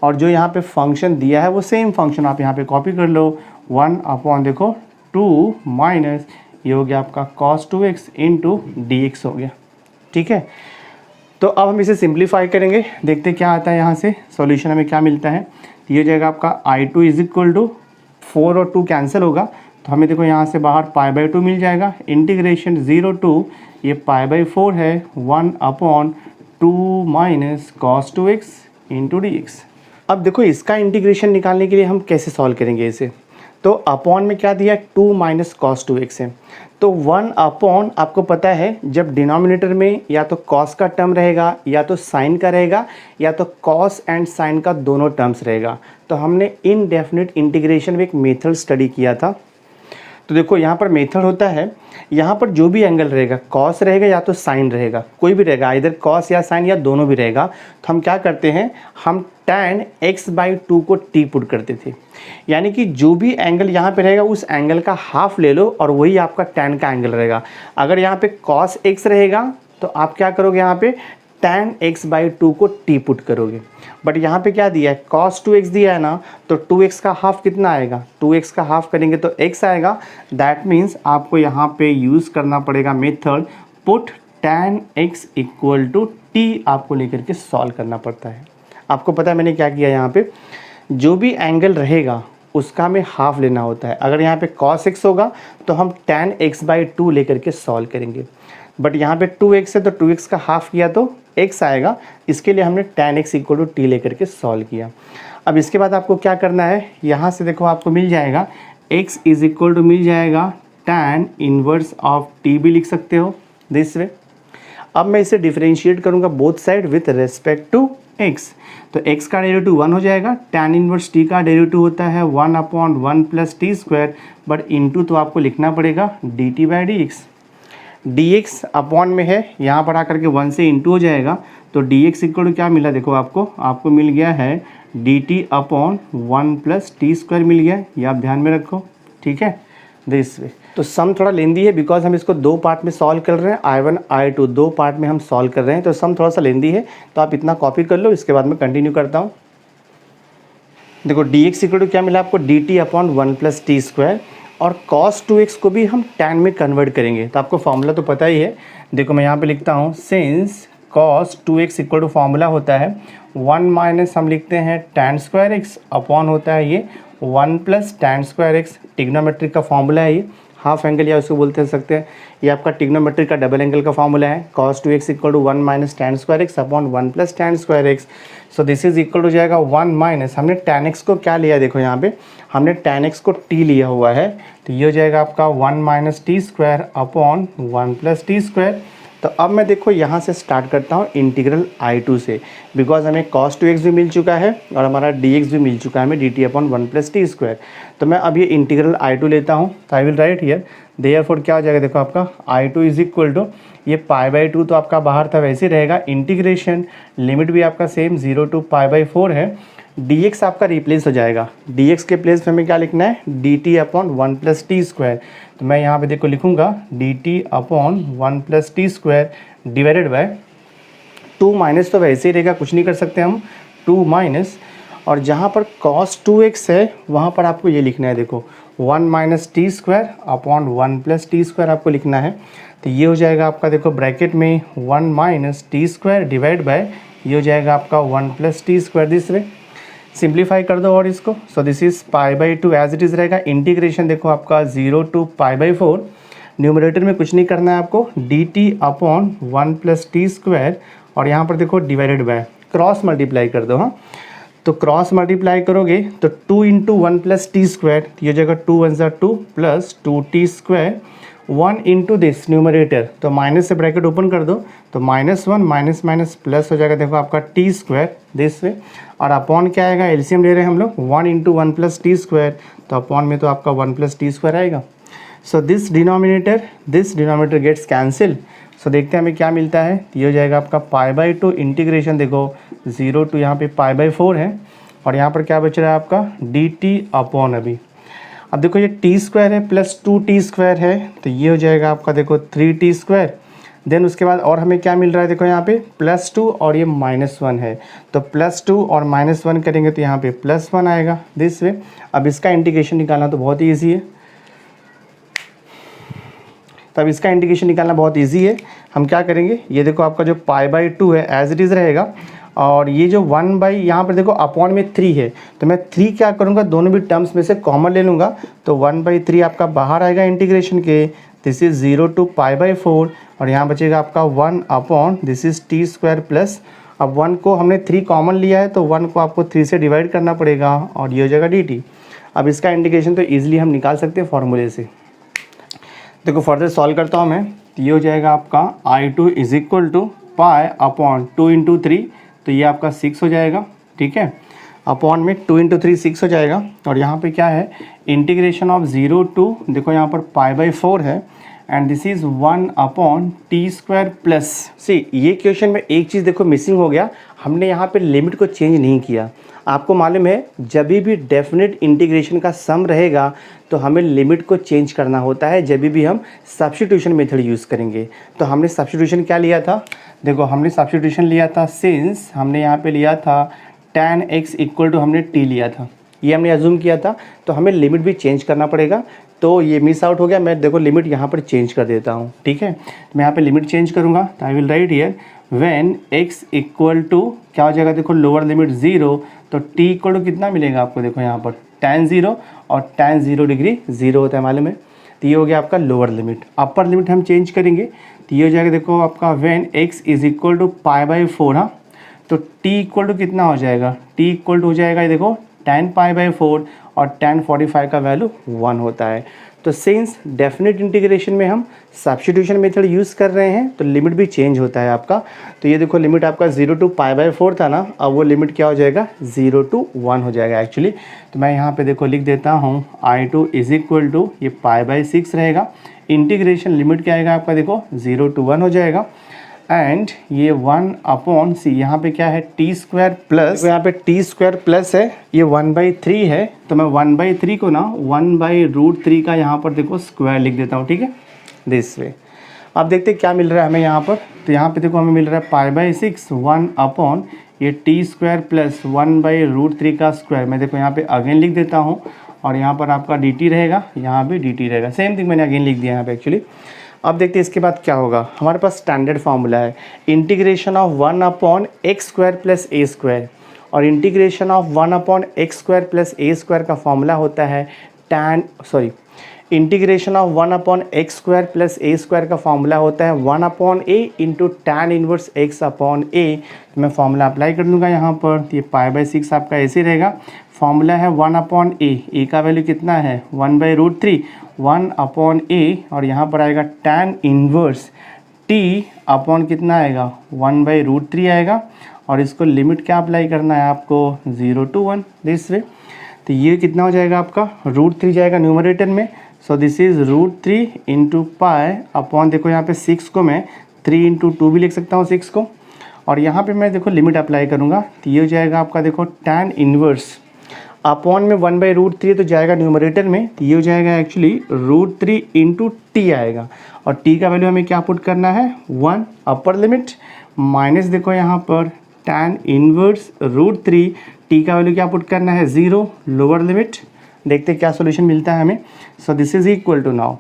Speaker 1: और जो यहाँ पे फंक्शन दिया है वो सेम फंक्शन आप यहाँ पे कॉपी कर लो, 1/, देखो 2 माइनस ये हो गया आपका cos 2x इंटू dx हो गया, ठीक है। तो अब हम इसे सिंप्लीफाई करेंगे, देखते क्या आता है यहाँ से सॉल्यूशन हमें क्या मिलता है। ये हो जाएगा आपका I2 इज इक्वल टू 4 और 2 कैंसिल होगा, तो हमें देखो यहाँ से बाहर π/2 मिल जाएगा, इंटीग्रेशन 0 टू ये π/4 है 1/2 minus cos 2x into dx। अब देखो इसका इंटीग्रेशन निकालने के लिए हम कैसे सॉल्व करेंगे इसे, तो अपॉन में क्या दिया 2 माइनस cos 2x है, तो 1/, आपको पता है जब डिनोमिनेटर में या तो cos का टर्म रहेगा या तो sin का रहेगा या तो cos एंड sin का दोनों टर्म्स रहेगा। तो हमने इनडेफिनिट इंटीग्रेशन में एक मेथड स्टडी किया था, तो देखो यहाँ पर मेथड होता है, यहाँ पर जो भी एंगल रहेगा, कॉस रहेगा या तो साइन रहेगा, कोई भी रहेगा, इधर कॉस या साइन या दोनों भी रहेगा, तो हम क्या करते हैं, हम tan x/2 को t पुट करते थे। यानी कि जो भी एंगल यहाँ पे रहेगा उस एंगल का हाफ ले लो और वही आपका tan का एंगल रहेगा। अगर यहाँ पे cos x रहेगा तो आप क्या करोगे, यहाँ पे tan x/2 को t पुट करोगे। बट यहाँ पे क्या दिया है, cos 2x दिया है ना, तो 2x का हाफ कितना आएगा, 2x का हाफ करेंगे तो x आएगा। दैट मीन्स आपको यहाँ पे यूज़ करना पड़ेगा method put tan x equal to t, आपको लेकर के सॉल्व करना पड़ता है। आपको पता है मैंने क्या किया, यहाँ पे जो भी एंगल रहेगा उसका हमें हाफ लेना होता है। अगर यहाँ पे cos x होगा तो हम tan x/2 लेकर के सॉल्व करेंगे, बट यहाँ पे 2x है तो 2x का हाफ किया तो x आएगा, इसके लिए हमने tan x equal to t लेकर के सॉल्व किया। अब इसके बाद आपको क्या करना है, यहाँ से देखो आपको मिल जाएगा x इज इक्वल टू मिल जाएगा tan इनवर्स ऑफ t भी लिख सकते हो दिस वे। अब मैं इसे डिफरेंशिएट करूँगा both side with respect to x, तो x का डेरिवेटिव 1 हो जाएगा, tan इनवर्स t का डेरिवेटिव होता है 1/1 plus T square, but into तो आपको लिखना पड़ेगा dt/dx। dx अपॉन में है, यहाँ पर आकर के 1 से इंटू हो जाएगा, तो dx इक्वल टू क्या मिला, देखो आपको मिल गया है dt/1 प्लस टी स्क्वायर मिल गया, ये आप ध्यान में रखो, ठीक है दिस वे। तो सम थोड़ा लेंदी है बिकॉज हम इसको दो पार्ट में सॉल्व कर रहे हैं, I1 I2 दो पार्ट में हम सॉल्व कर रहे हैं, तो सम थोड़ा सा लेंदी है, तो आप इतना कॉपी कर लो, इसके बाद मैं कंटिन्यू करता हूँ। देखो dx इक्वल टू क्या मिला आपको, dt/1 प्लस टी स्क्वायर, और cos 2x को भी हम tan में कन्वर्ट करेंगे, तो आपको फॉर्मूला तो पता ही है। देखो मैं यहाँ पे लिखता हूँ, since cos 2x equal to formula होता है 1 माइनस हम लिखते हैं tan स्क्वायर x अपॉन होता है ये 1 plus tan square x, trigonometric का फॉर्मूला है ये, हाफ एंगल या उसको बोलते सकते हैं, ये आपका टिग्नोमेट्रिक का डबल एंगल का फॉर्मूला है। cos 2x equal to 1 minus tan square x upon 1 plus tan square x, so this is equal to जाएगा 1 माइनस, हमने tan x को क्या लिया, देखो यहाँ पे हमने tan x को t लिया हुआ है, तो ये हो जाएगा आपका 1 minus T square upon 1 plus T square. तो अब मैं देखो यहाँ से स्टार्ट करता हूँ इंटीग्रल I2 से, बिकॉज हमें cos 2x भी मिल चुका है और हमारा dx भी मिल चुका है हमें dt/1 प्लस टी स्क्वायर। तो मैं अब ये इंटीग्रल I2 लेता हूँ, तो I will write here therefore क्या हो जाएगा, देखो आपका I2 इज इक्वल टू ये π/2 तो आपका बाहर था वैसे ही रहेगा, इंटीग्रेशन लिमिट भी आपका सेम 0 टू π/4 है, dx आपका रिप्लेस हो जाएगा, dx के प्लेस में हमें क्या लिखना है, dt/1 प्लस टी स्क्वायर। तो मैं यहाँ पे देखो लिखूँगा dt/1 plus T square divided by 2 minus तो वैसे ही रहेगा, कुछ नहीं कर सकते हम, 2 माइनस, और जहाँ पर cos 2x है वहाँ पर आपको ये लिखना है, देखो 1 minus T square upon 1 plus T square आपको लिखना है। तो ये हो जाएगा आपका देखो ब्रैकेट में 1 minus T square divide by ये हो जाएगा आपका 1 plus T square this way. Simplify कर दो और इसको, so this is π/2 as it is रहेगा, इंटीग्रेशन देखो आपका 0 टू π/4, न्यूमरेटर में कुछ नहीं करना है आपको, dt/1 प्लस टी स्क्वायर, और यहाँ पर देखो डिवाइडेड बाय क्रॉस मल्टीप्लाई कर दो, हाँ तो क्रॉस मल्टीप्लाई करोगे तो 2 इंटू 1 प्लस टी स्क्वायर, ये हो जाएगा 2 1 ज़ा 2 plus 2t square, 1 into this numerator, तो माइनस से ब्रैकेट ओपन कर दो, तो -1 माइनस माइनस प्लस हो जाएगा देखो आपका टी स्क्वायर दिस वे, और अपॉन क्या आएगा, एलसीएम ले रहे हैं हम लोग 1 इंटू 1 प्लस टी स्क्वायर, तो अपॉन में तो आपका 1 प्लस टी स्क्वायर आएगा। So this denominator gets cancel, सो देखते हैं हमें क्या मिलता है, ये हो जाएगा आपका π/2 इंटीग्रेशन देखो 0 टू यहाँ पे π/4 है, और यहाँ पर क्या बच रहा है आपका dt अपॉन, अभी अब देखो ये टी स्क्वायर है प्लस 2t स्क्वायर है, तो ये हो जाएगा आपका देखो 3t स्क्वायर, देन उसके बाद और हमें क्या मिल रहा है, देखो यहाँ पे +2 और ये -1 है, तो +2 और -1 करेंगे तो यहाँ पे +1 आएगा दिस वे। अब इसका इंटीग्रेशन निकालना तो बहुत ही ईजी है, तब इसका इंटीग्रेशन निकालना बहुत इजी है। हम क्या करेंगे, ये देखो आपका जो π/2 है एज इट इज़ रहेगा, और ये जो 1 यहाँ पर देखो अपॉन में 3 है, तो मैं 3 क्या करूँगा, दोनों भी टर्म्स में से कॉमन ले लूँगा, तो 1/3 आपका बाहर आएगा इंटीग्रेशन के, दिस इज़ 0 टू π/4, और यहाँ बचेगा आपका 1 upon this is T square plus, अब 1 को हमने 3 कॉमन लिया है तो 1 को आपको 3 से डिवाइड करना पड़ेगा, और ये हो जाएगा dt। अब इसका इंटीग्रेशन तो ईजिली हम निकाल सकते हैं फॉर्मूले से। देखो फर्दर सॉल्व करता हूँ मैं, तो ये हो जाएगा आपका I2 is equal to π/2 into 3, तो ये आपका 6 हो जाएगा, ठीक है। अपॉन में 2 × 3 6 हो जाएगा। और यहाँ पे क्या है, इंटीग्रेशन ऑफ 0 टू, देखो यहाँ पर π/4 है and this is 1/t² plus. C ये क्वेश्चन में एक चीज़ देखो मिसिंग हो गया, हमने यहाँ पे लिमिट को चेंज नहीं किया। आपको मालूम है जब भी डेफिनेट इंटीग्रेशन का सम रहेगा तो हमें लिमिट को चेंज करना होता है जब भी हम सब्स्टिट्यूशन मेथड यूज़ करेंगे। तो हमने सब्स्टिट्यूशन क्या लिया था, देखो हमने सब्स्टिट्यूशन लिया था सिंस, हमने यहाँ पे लिया था tan x इक्वल टू हमने t लिया था, ये हमने अज्यूम किया था। तो हमें लिमिट भी चेंज करना पड़ेगा, तो ये मिस आउट हो गया। मैं देखो लिमिट यहाँ पर चेंज कर देता हूँ, ठीक है। मैं यहाँ पे लिमिट चेंज करूँगा तो I will write here when x equal to क्या हो जाएगा, देखो लोअर लिमिट 0, तो t इक्वल टू कितना मिलेगा आपको, देखो यहाँ पर tan 0 और tan 0 डिग्री 0 होता है मालूम है। तो ये हो गया आपका लोअर लिमिट। अपर लिमिट हम चेंज करेंगे तो ये हो जाएगा देखो आपका when x is equal to π/4, हाँ, तो t इक्वल टू कितना हो जाएगा, t इक्वल टू हो जाएगा देखो tan π/4 और tan 45 का वैल्यू 1 होता है। तो सिंस डेफिनेट इंटीग्रेशन में हम सब्स्टिट्यूशन मेथड यूज़ कर रहे हैं तो लिमिट भी चेंज होता है आपका। तो ये देखो लिमिट आपका 0 टू π/4 था ना, अब वो लिमिट क्या हो जाएगा 0 टू 1 हो जाएगा एक्चुअली। तो मैं यहाँ पे देखो लिख देता हूँ I2 इज इक्वल टू ये π/6 रहेगा। इंटीग्रेशन लिमिट क्या आएगा आपका, देखो 0 टू 1 हो जाएगा एंड ये 1/c, यहाँ पे क्या है t² प्लस, यहाँ पे t² प्लस है, ये 1/3 है। तो मैं 1/3 को ना 1/√3 का यहाँ पर देखो स्क्वायर लिख देता हूँ, ठीक है, दिस वे। अब देखते क्या मिल रहा है हमें यहाँ पर। तो यहाँ पे देखो हमें मिल रहा है π/6 1 ये t² प्लस 1/√3 का स्क्वायर। मैं देखो यहाँ पे अगेन लिख देता हूँ और यहाँ पर आपका dt रहेगा, यहाँ भी dt रहेगा, सेम थिंग मैंने अगेन लिख दिया यहाँ पे एक्चुअली। अब देखते हैं इसके बाद क्या होगा। हमारे पास स्टैंडर्ड फार्मूला है integration of 1/x² plus a², और integration of 1/x² plus a² का फार्मूला होता है integration of 1/x² plus a² का फार्मूला होता है 1/a into tan inverse x/a। तो मैं फार्मूला अप्लाई कर दूंगा यहाँ पर, तो ये π/6 आपका ऐसे रहेगा। फार्मूला है 1/a, a का वैल्यू कितना है 1/√3, 1/a और यहाँ पर आएगा tan इनवर्स t अपॉन कितना आएगा 1/√3 आएगा। और इसको लिमिट क्या अप्लाई करना है आपको 0 टू 1 दिस वे। तो ये कितना हो जाएगा आपका √3 जाएगा न्यूमरेटर में। So this is √3 into pi upon, देखो यहाँ पे 6 को मैं 3 इंटू 2 भी लिख सकता हूँ 6 को। और यहाँ पे मैं देखो लिमिट अप्लाई करूँगा तो ये हो जाएगा आपका देखो tan इनवर्स अपॉन में 1/√3 तो जाएगा न्यूमरेटर में, तो ये हो जाएगा एक्चुअली √3 इंटू टी आएगा। और टी का वैल्यू हमें क्या पुट करना है 1 अपर लिमिट, माइनस देखो यहाँ पर tan इनवर्स √3, टी का वैल्यू क्या पुट करना है 0 लोअर लिमिट। देखते क्या सॉल्यूशन मिलता है हमें। So this is equal to now,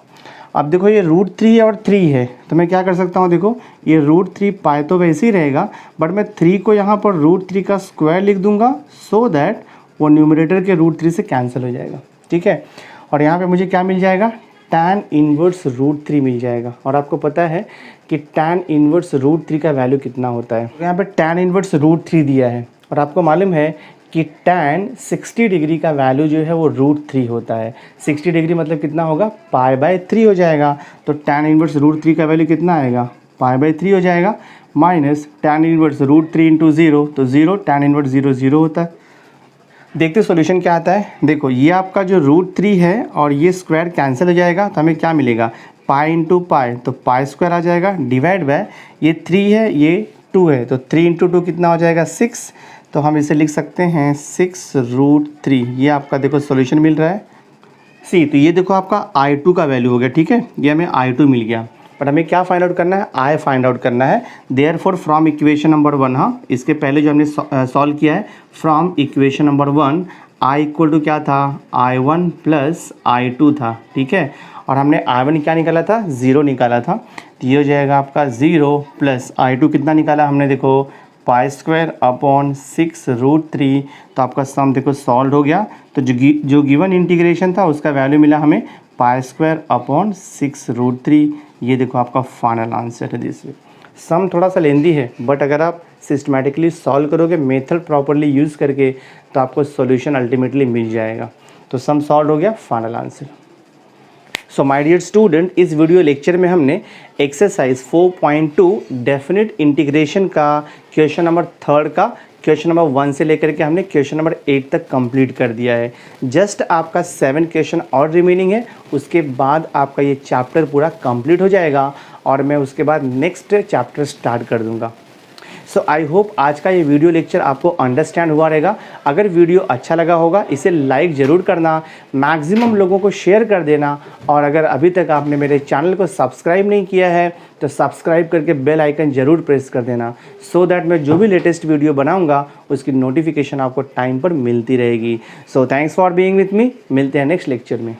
Speaker 1: अब देखो ये √3 और 3 है तो मैं क्या कर सकता हूँ, देखो ये √3 पाए तो वैसे ही रहेगा, बट मैं 3 को यहाँ पर √3 का स्क्वायर लिख दूंगा सो दैट वो न्यूमरेटर के √3 से कैंसिल हो जाएगा, ठीक है। और यहाँ पे मुझे क्या मिल जाएगा tan इनवर्स √3 मिल जाएगा। और आपको पता है कि tan इनवर्स √3 का वैल्यू कितना होता है, यहाँ पे tan इनवर्स √3 दिया है और आपको मालूम है कि tan 60 डिग्री का वैल्यू जो है वो √3 होता है। 60 डिग्री मतलब कितना होगा π/3 हो जाएगा। तो tan इनवर्स √3 का वैल्यू कितना आएगा π/3 हो जाएगा, माइनस tan इनवर्स √3 इंटू 0, तो 0 tan इनवर्स 0 0 होता है। देखते सॉल्यूशन क्या आता है। देखो ये आपका जो √3 है और ये स्क्वायर कैंसिल हो जाएगा तो हमें क्या मिलेगा पाई इंटू पाई, तो π² आ जाएगा डिवाइड बाय ये 3 है ये 2 है, तो 3 इंटू 2 कितना हो जाएगा 6। तो हम इसे लिख सकते हैं 6√3। ये आपका देखो सॉल्यूशन मिल रहा है सी। तो ये देखो आपका I2 का वैल्यू हो गया, ठीक है, ये हमें I2 मिल गया। बट हमें क्या फाइंड आउट करना है I फाइंड आउट करना है। देयरफॉर फ्रॉम इक्वेशन नंबर 1, हाँ इसके पहले जो हमने सॉल्व किया है from equation number 1 I equal to क्या था I1 प्लस I2 था, ठीक है। और हमने I1 क्या निकाला था 0 निकाला था, तो ये हो जाएगा आपका 0 प्लस I2 कितना निकाला हमने देखो π² अपॉन 6√3। तो आपका सम देखो सॉल्व हो गया। तो जो गिवन इंटीग्रेशन था उसका वैल्यू मिला हमें π² अपॉन 6√3। ये देखो आपका फाइनल आंसर है दिस वे। सम थोड़ा सा लेंदी है बट अगर आप सिस्टमेटिकली सॉल्व करोगे मेथड प्रॉपरली यूज़ करके तो आपको सॉल्यूशन अल्टीमेटली मिल जाएगा। तो सम सॉल्व हो गया, final answer. So my dear student, इस वीडियो लेक्चर में हमने एक्सरसाइज 4.2 डेफिनेट इंटीग्रेशन का क्वेश्चन नंबर 3 का क्वेश्चन नंबर 1 से लेकर के हमने क्वेश्चन नंबर 8 तक कंप्लीट कर दिया है। जस्ट आपका 7 क्वेश्चन और रिमेनिंग है, उसके बाद आपका ये चैप्टर पूरा कंप्लीट हो जाएगा और मैं उसके बाद नेक्स्ट चैप्टर स्टार्ट कर दूंगा। सो आई होप आज का ये वीडियो लेक्चर आपको अंडरस्टैंड हुआ रहेगा। अगर वीडियो अच्छा लगा होगा इसे लाइक ज़रूर करना, मैक्सिमम लोगों को शेयर कर देना, और अगर अभी तक आपने मेरे चैनल को सब्सक्राइब नहीं किया है तो सब्सक्राइब करके बेल आइकन ज़रूर प्रेस कर देना, सो दैट मैं जो भी लेटेस्ट वीडियो बनाऊंगा उसकी नोटिफिकेशन आपको टाइम पर मिलती रहेगी। So thanks for being with me, मिलते हैं नेक्स्ट लेक्चर में।